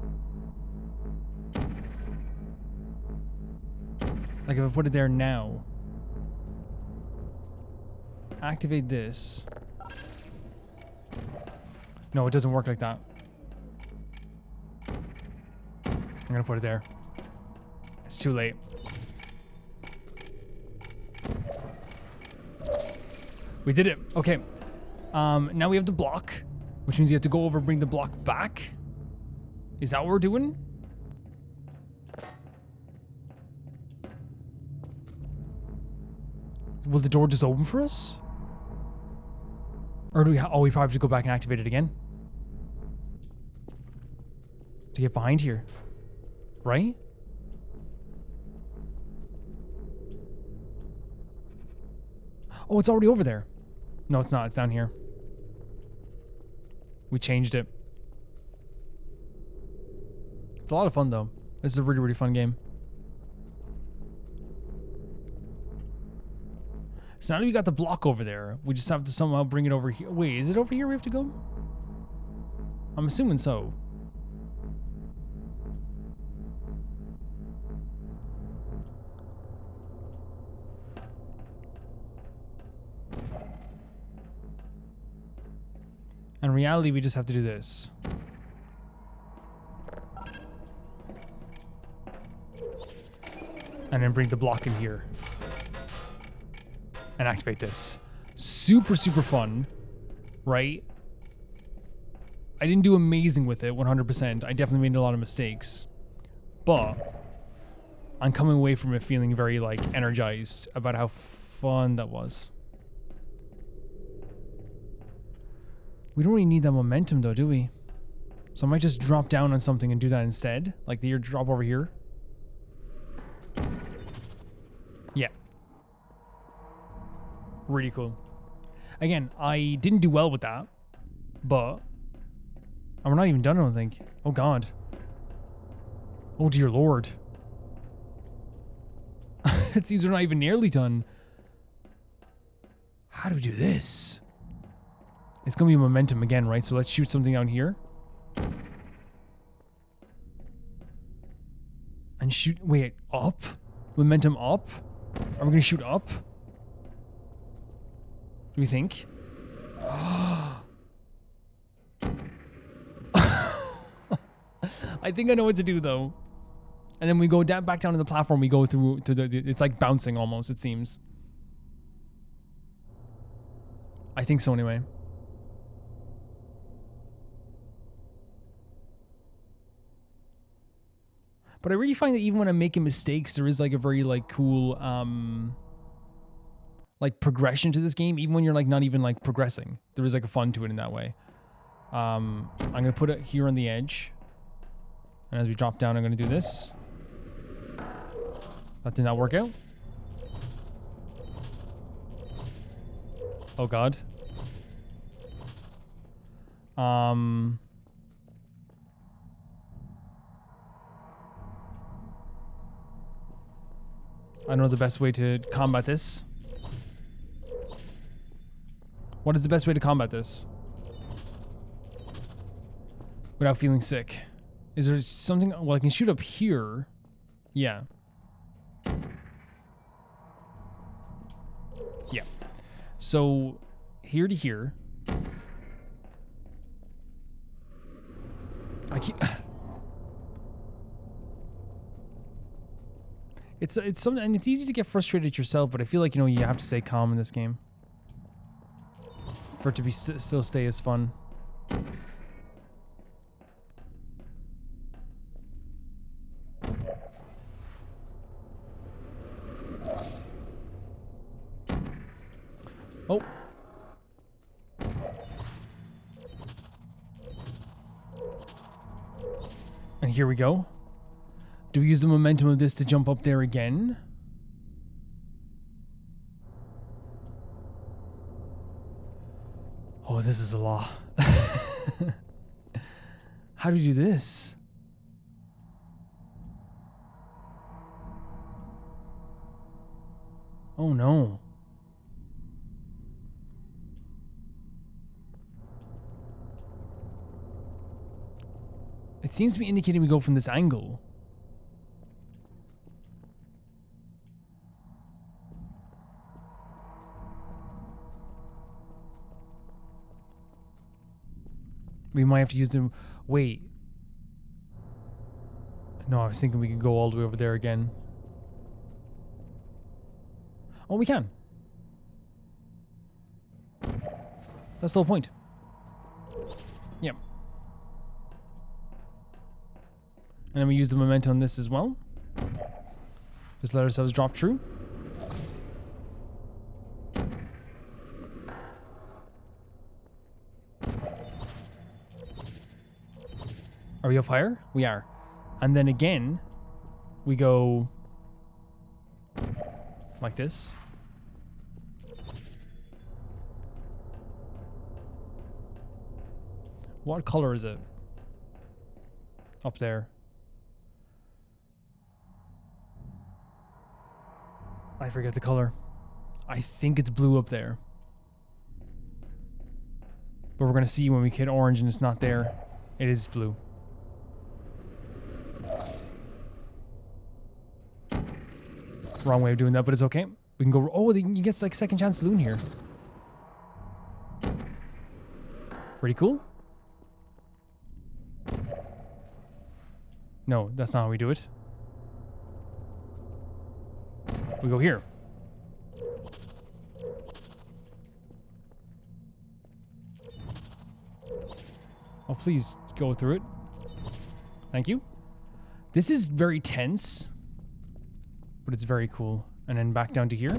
Like, if I put it there now. Activate this. No, it doesn't work like that. I'm gonna put it there. It's too late. We did it. Okay. Now we have the block, which means you have to go over and bring the block back. Is that what we're doing? Will the door just open for us? Or do we we probably have to go back and activate it again? To get behind here. Right? Oh, it's already over there. No, it's not. It's down here. We changed it. It's a lot of fun, though. This is a really, really fun game. So now that we got the block over there, we just have to somehow bring it over here. Wait, is it over here we have to go? I'm assuming so. In reality, we just have to do this. And then bring the block in here. And activate this. Super, super fun. Right? I didn't do amazing with it, 100%. I definitely made a lot of mistakes. But I'm coming away from it feeling very, like, energized about how fun that was. We don't really need that momentum, though, do we? So I might just drop down on something and do that instead. Like the drop over here. Yeah. Really cool. Again, I didn't do well with that. But... and we're not even done, I don't think. Oh, God. Oh, dear Lord. It seems we're not even nearly done. How do we do this? It's going to be momentum again, right? So let's shoot something down here. And shoot... wait, up? Momentum up? Are we going to shoot up? Do we think? I think I know what to do, though. And then we go back down to the platform. We go through to the... it's like bouncing almost, it seems. I think so, anyway. But I really find that even when I'm making mistakes, there is like a very like cool like progression to this game. Even when you're like not even like progressing, there is like a fun to it in that way. I'm gonna put it here on the edge, and as we drop down, I'm gonna do this. That did not work out. Oh God. I know the best way to combat this. What is the best way to combat this? Without feeling sick. Is there something... well, I can shoot up here. Yeah. Yeah. So, here to here. I can't... It's something, and it's easy to get frustrated yourself, but I feel like, you know, you have to stay calm in this game for it to be still stay as fun. Oh. And here we go. Do we use the momentum of this to jump up there again? Oh, this is a lot. How do we do this? Oh no. It seems to be indicating we go from this angle. We might have to use them. Wait. No, I was thinking we could go all the way over there again. Oh, we can. That's the whole point. Yep. And then we use the momentum on this as well. Just let ourselves drop through. Are we up higher? We are. And then again, we go like this. What color is it? Up there. I forget the color. I think it's blue up there. But we're going to see when we hit orange and it's not there. It is blue. Wrong way of doing that, but it's okay. We can go... Oh, you get like second chance saloon here. Pretty cool. No, that's not how we do it. We go here. Oh, please go through it. Thank you. This is very tense, but it's very cool. And then back down to here.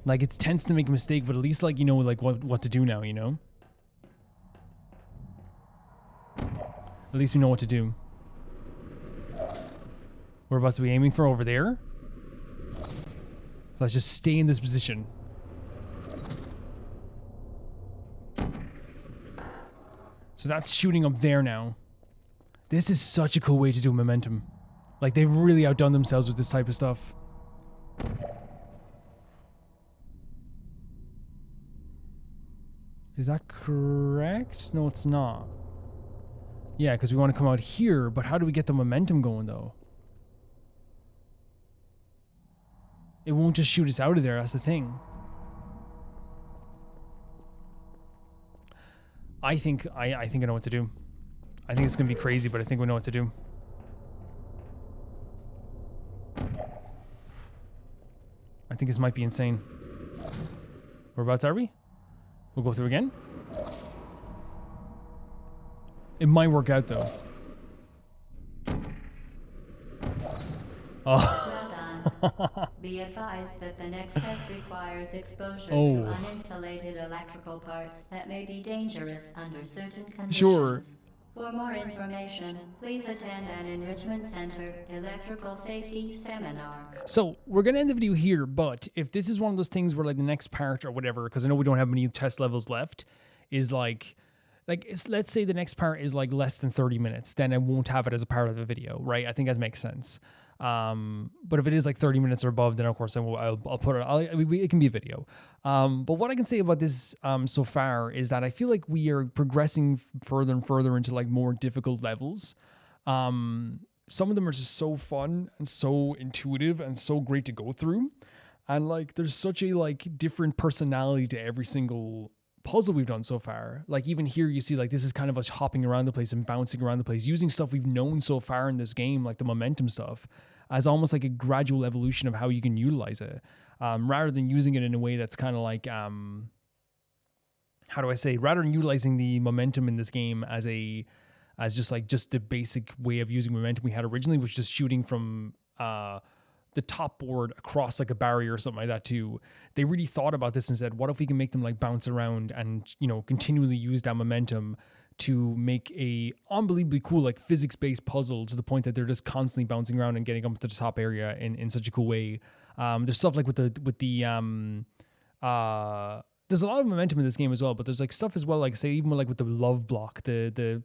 Like, it's tense to make a mistake, but at least, like, you know, like, what to do now, you know? At least we know what to do. Whereabouts are we aiming for over there? Let's just stay in this position. So that's shooting up there now. This is such a cool way to do momentum. Like, they've really outdone themselves with this type of stuff. Is that correct? No, it's not. Yeah, because we want to come out here, but how do we get the momentum going, though? It won't just shoot us out of there, that's the thing. I think I know what to do. I think it's going to be crazy, but I think we know what to do. I think this might be insane. Whereabouts are we? We'll go through again. It might work out, though. Oh. Well done. Be advised that the next test requires exposure to uninsulated electrical parts that may be dangerous under certain conditions. Sure. For more information, please attend an Enrichment Center Electrical Safety Seminar. So, we're going to end the video here, but if this is one of those things where, like, the next part or whatever, because I know we don't have many test levels left, is like let's say the next part is like less than 30 minutes, then I won't have it as a part of the video, right? I think that makes sense. But if it is like 30 minutes or above, then of course I'll put it, it can be a video. But what I can say about this so far is that I feel like we are progressing further and further into like more difficult levels. Some of them are just so fun and so intuitive and so great to go through. And like there's such a like different personality to every single puzzle we've done so far. Like even here you see like this is kind of us hopping around the place and bouncing around the place using stuff we've known so far in this game, like the momentum stuff, as almost like a gradual evolution of how you can utilize it, rather than using it in a way that's kind of like how do I say, rather than utilizing the momentum in this game as just the basic way of using momentum we had originally, which is just shooting from the top board across like a barrier or something like that too. They really thought about this and said, what if we can make them like bounce around and, you know, continually use that momentum to make a unbelievably cool like physics-based puzzle to the point that they're just constantly bouncing around and getting up to the top area in such a cool way. There's stuff like with the there's a lot of momentum in this game as well, but there's like stuff as well, like say even like with the love block, the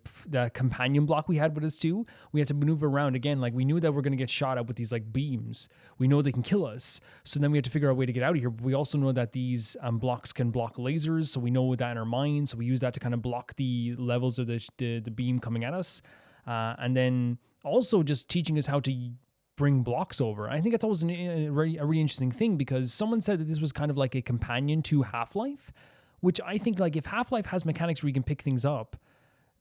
companion block we had with us too, we had to maneuver around again. Like we knew that we're going to get shot at with these like beams. We know they can kill us. So then we had to figure out a way to get out of here. But we also know that these blocks can block lasers. So we know that in our mind. So we use that to kind of block the levels of the beam coming at us. And then also just teaching us how to bring blocks over. I think it's always a really interesting thing, because someone said that this was kind of like a companion to Half-Life, which I think like if Half-Life has mechanics where you can pick things up,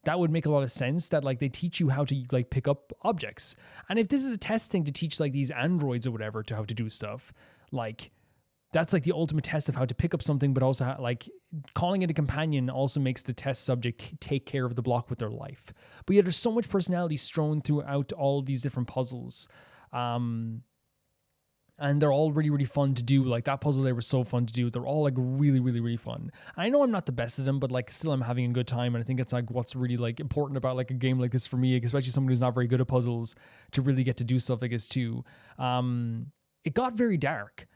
that would make a lot of sense, that like they teach you how to like pick up objects. And if this is a test thing to teach like these androids or whatever to how to do stuff, like that's like the ultimate test of how to pick up something, but also like calling it a companion also makes the test subject take care of the block with their life. But yeah, there's so much personality strewn throughout all these different puzzles. And they're all really, really fun to do. Like that puzzle, they were so fun to do. They're all like really, really, really fun. And I know I'm not the best at them, but like still I'm having a good time. And I think it's like what's really like important about like a game like this for me, especially someone who's not very good at puzzles, to really get to do stuff like this too. It got very dark.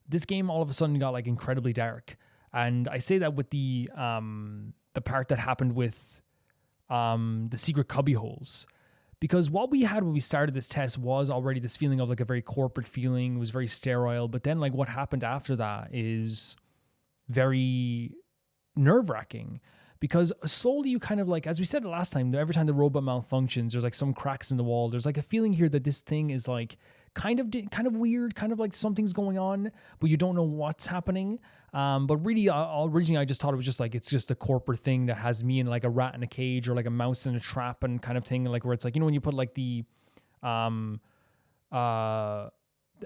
This game all of a sudden got like incredibly dark. And I say that with the part that happened with the secret cubby holes. Because what we had when we started this test was already this feeling of like a very corporate feeling. It was very sterile. But then like what happened after that is very nerve-wracking. Because slowly you kind of like, as we said last time, every time the robot malfunctions, there's like some cracks in the wall. There's like a feeling here that this thing is like kind of weird, kind of like something's going on, but you don't know what's happening. But really, originally I just thought it was just like, it's just a corporate thing that has me in like a rat in a cage or like a mouse in a trap and kind of thing, like where it's like, you know, when you put like the, as I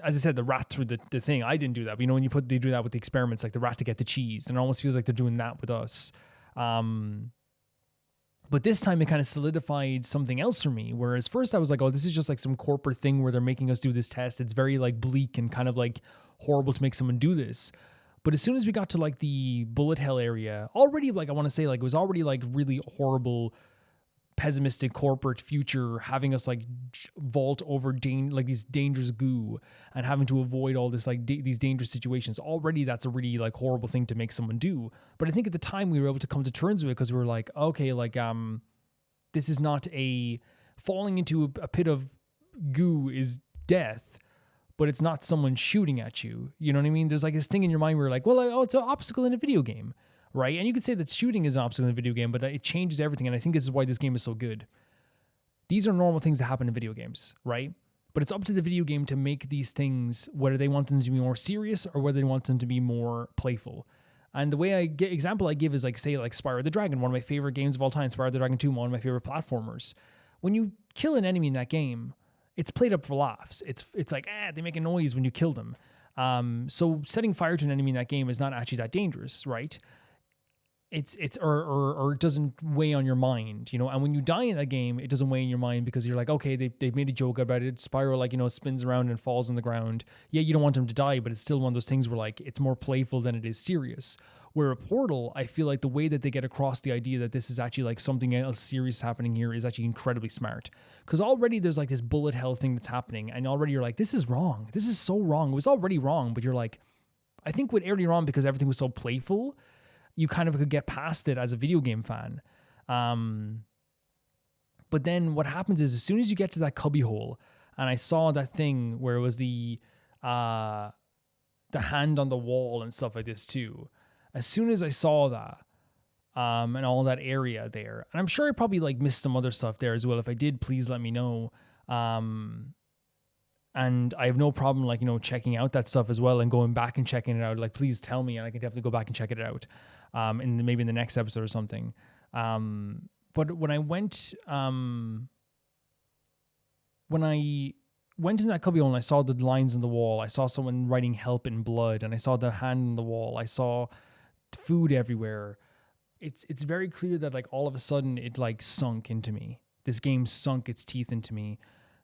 said, the rat through the thing. I didn't do that, but you know, when they do that with the experiments, like the rat to get the cheese, and it almost feels like they're doing that with us. But this time it kind of solidified something else for me. Whereas first I was like, oh, this is just like some corporate thing where they're making us do this test. It's very like bleak and kind of like horrible to make someone do this. But as soon as we got to like the bullet hell area, already like I want to say like it was already like really horrible, pessimistic corporate future, having us like vault over like these dangerous goo and having to avoid all this like these dangerous situations. Already that's a really like horrible thing to make someone do. But I think at the time we were able to come to terms with it, because we were like, okay, like this is not a falling into a pit of goo is death, but it's not someone shooting at you. You know what I mean? There's like this thing in your mind where you're like, well, like, oh, it's an obstacle in a video game. Right? And you could say that shooting is an obstacle in a video game, but it changes everything. And I think this is why this game is so good. These are normal things that happen in video games, right? But it's up to the video game to make these things, whether they want them to be more serious or whether they want them to be more playful. And the way example I give is like, say, like Spyro the Dragon, one of my favorite games of all time, Spyro the Dragon 2, one of my favorite platformers. When you kill an enemy in that game, it's played up for laughs. It's like, they make a noise when you kill them. So setting fire to an enemy in that game is not actually that dangerous, right? It doesn't weigh on your mind, you know. And when you die in that game, it doesn't weigh in your mind, because you're like, okay, they've made a joke about it. Spyro, like, you know, spins around and falls on the ground. Yeah, you don't want him to die, but it's still one of those things where like it's more playful than it is serious. Where a Portal, I feel like the way that they get across the idea that this is actually like something else serious happening here is actually incredibly smart. Because already there's like this bullet hell thing that's happening, and already you're like, this is wrong. This is so wrong. It was already wrong, but you're like, I think with earlier on, because everything was so playful, you kind of could get past it as a video game fan. But then what happens is, as soon as you get to that cubby hole, and I saw that thing where it was the hand on the wall and stuff like this too. As soon as I saw that, and all that area there, and I'm sure I probably like missed some other stuff there as well. If I did, please let me know. And I have no problem, like, you know, checking out that stuff as well and going back and checking it out. Like, please tell me, and I can definitely go back and check it out. Maybe in the next episode or something. But when I went in that cubby hole and I saw the lines on the wall, I saw someone writing help in blood, and I saw the hand on the wall, I saw food everywhere. It's very clear that like all of a sudden it like sunk into me. This game sunk its teeth into me.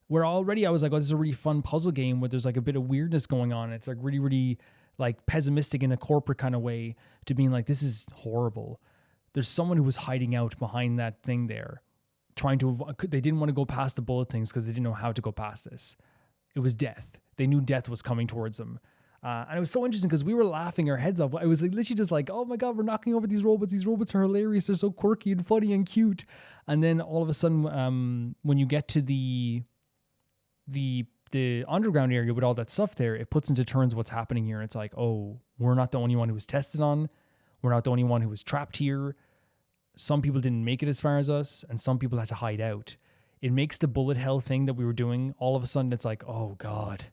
Where already I was like, oh, this is a really fun puzzle game where there's like a bit of weirdness going on. It's like really, really like pessimistic in a corporate kind of way, to being like, this is horrible. There's someone who was hiding out behind that thing there, they didn't want to go past the bullet things because they didn't know how to go past this. It was death. They knew death was coming towards them. And it was so interesting because we were laughing our heads off. I was like literally just like, oh my God, we're knocking over these robots. These robots are hilarious. They're so quirky and funny and cute. And then all of a sudden, when you get to the underground area with all that stuff there, it puts into terms what's happening here. And it's like, oh, we're not the only one who was tested on. We're not the only one who was trapped here. Some people didn't make it as far as us, and some people had to hide out. It makes the bullet hell thing that we were doing, all of a sudden it's like, oh God,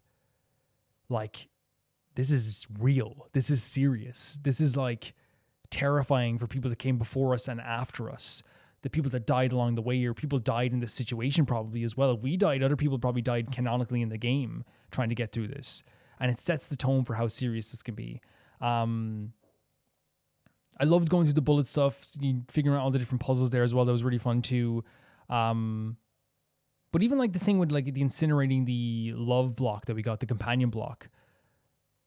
like, this is real. This is serious. This is like terrifying for people that came before us and after us. The people that died along the way, or people died in this situation probably as well. If we died, other people probably died canonically in the game trying to get through this. And it sets the tone for how serious this can be. I loved going through the bullet stuff, figuring out all the different puzzles there as well. That was really fun too. But even like the thing with like the incinerating the love block that we got, the companion block.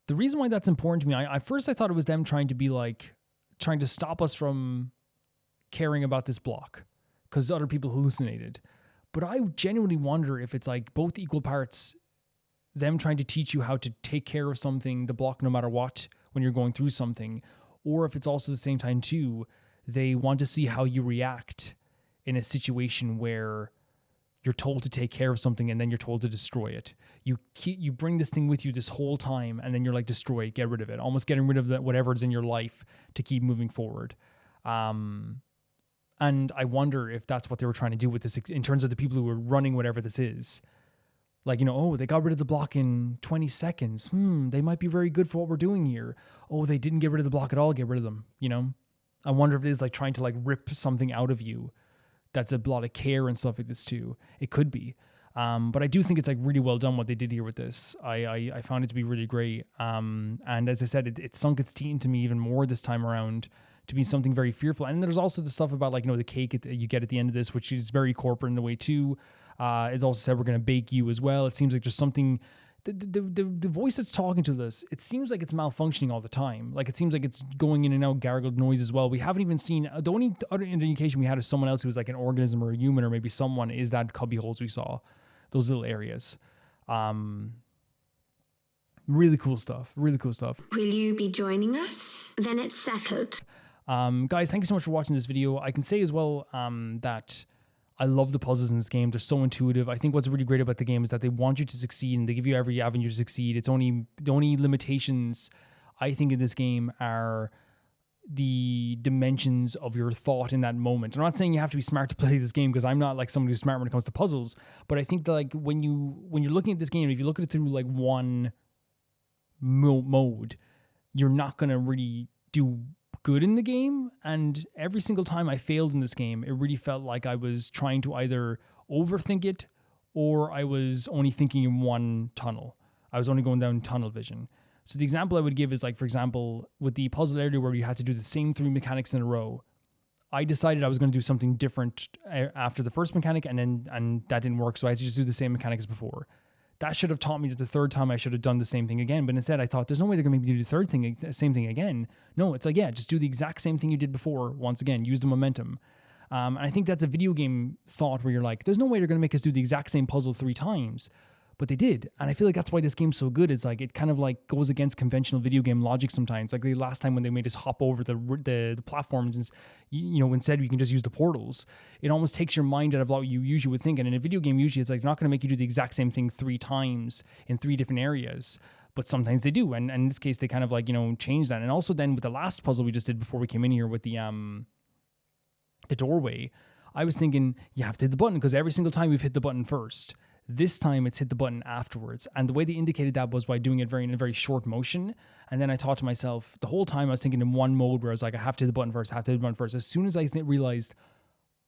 The reason why that's important to me, I first thought it was them trying to stop us from caring about this block because other people hallucinated. But I genuinely wonder if it's like both equal parts, them trying to teach you how to take care of something, the block no matter what, when you're going through something, or if it's also at the same time too, they want to see how you react in a situation where you're told to take care of something and then you're told to destroy it. You bring this thing with you this whole time and then you're like, destroy it, get rid of it, almost getting rid of whatever's in your life to keep moving forward. And I wonder if that's what they were trying to do with this in terms of the people who were running whatever this is. Like, oh, they got rid of the block in 20 seconds. They might be very good for what we're doing here. Oh, they didn't get rid of the block at all. Get rid of them, I wonder if it is like trying to like rip something out of you. That's a lot of care and stuff like this too. It could be. But I do think it's like really well done what they did here with this. I found it to be really great. And as I said, it sunk its teeth into me even more this time around to be something very fearful. And there's also the stuff about like, the cake you get at the end of this, which is very corporate in the way too. It's also said we're going to bake you as well. It seems like there's something, the voice that's talking to us, it seems like it's malfunctioning all the time. Like it seems like it's going in and out gargled noise as well. We haven't even seen, the only other indication we had is someone else who was like an organism or a human or maybe someone is that cubby holes we saw, those little areas. Really cool stuff. Really cool stuff. Will you be joining us? Then it's settled. Guys, thank you so much for watching this video. I can say as well that I love the puzzles in this game. They're so intuitive. I think what's really great about the game is that they want you to succeed and they give you every avenue to succeed. It's only the only limitations I think in this game are the dimensions of your thought in that moment. I'm not saying you have to be smart to play this game because I'm not like someone who's smart when it comes to puzzles, but I think that like when you're looking at this game, if you look at it through like one mode, you're not going to really do good in the game. And every single time I failed in this game, it really felt like I was trying to either overthink it or I was only thinking in one tunnel. I was only going down tunnel vision. So the example I would give is like, for example, with the puzzle area where you had to do the same 3 mechanics in a row, I decided I was going to do something different after the first mechanic and that didn't work. So I had to just do the same mechanics before. That should have taught me that the third time I should have done the same thing again. But instead I thought there's no way they're going to make me do the same thing again. No, it's like, yeah, just do the exact same thing you did before. Once again, use the momentum. And I think that's a video game thought where you're like, there's no way they're going to make us do the exact same puzzle 3 times. But they did. And I feel like that's why this game's so good. It's like, it kind of like goes against conventional video game logic sometimes. Like the last time when they made us hop over the platforms, and, instead you can just use the portals. It almost takes your mind out of what you usually would think. And in a video game, usually it's like, they're not going to make you do the exact same thing 3 times in 3 different areas. But sometimes they do. And in this case, they kind of like, change that. And also then with the last puzzle we just did before we came in here with the doorway, I was thinking, you have to hit the button because every single time we've hit the button first. This time it's hit the button afterwards. And the way they indicated that was by doing it in a very short motion. And then I thought to myself, the whole time I was thinking in one mode where I was like, I have to hit the button first, As soon as I realized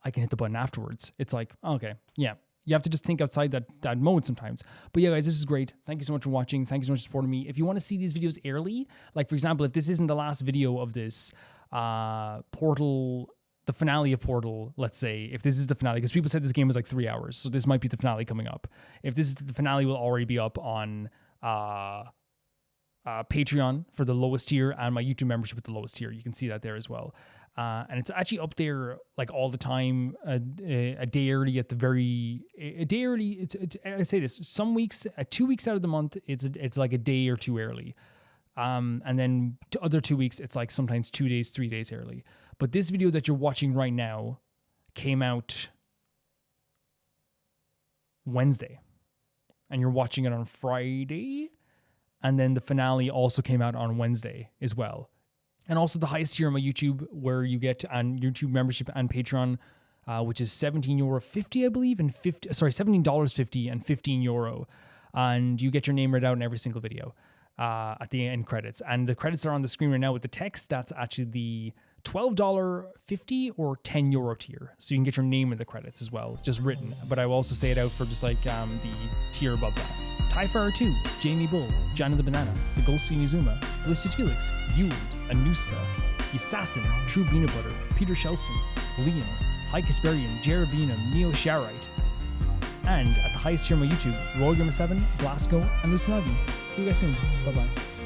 I can hit the button afterwards, it's like, okay, yeah. You have to just think outside that mode sometimes. But yeah, guys, this is great. Thank you so much for watching. Thank you so much for supporting me. If you want to see these videos early, like for example, if this isn't the last video of this Portal the finale of Portal, let's say, if this is the finale, because people said this game was like 3 hours, so this might be the finale coming up. If this is the finale, will already be up on Patreon for the lowest tier and my YouTube membership at the lowest tier. You can see that there as well. And it's actually up there like all the time, a day early at the very, a day early. It's I say this, some weeks, 2 weeks out of the month, it's like a day or two early. And then other 2 weeks, it's like sometimes 2 days, 3 days early. But this video that you're watching right now came out Wednesday, and you're watching it on Friday. And then the finale also came out on Wednesday as well. And also the highest tier on my YouTube, where you get on YouTube membership and Patreon, which is €17.50, I believe, and $17.50 and €15. And you get your name read out in every single video at the end credits. And the credits are on the screen right now with the text. That's actually the $12.50 or €10 tier. So you can get your name in the credits as well, just written. But I will also say it out for just like the tier above that. Typhire 2, Jamie Bull, Johnny the Banana, The Ghostly Nizuma, Felicius Felix, Ewald, Anusta, Assassin, True Peanut Butter, Peter Shelson, Liam, High Kasperian, Jerubinum, Neo Sharite, and at the highest tier on my YouTube, Roy Grimma 7, Blasco, and Lucinagi. See you guys soon. Bye-bye.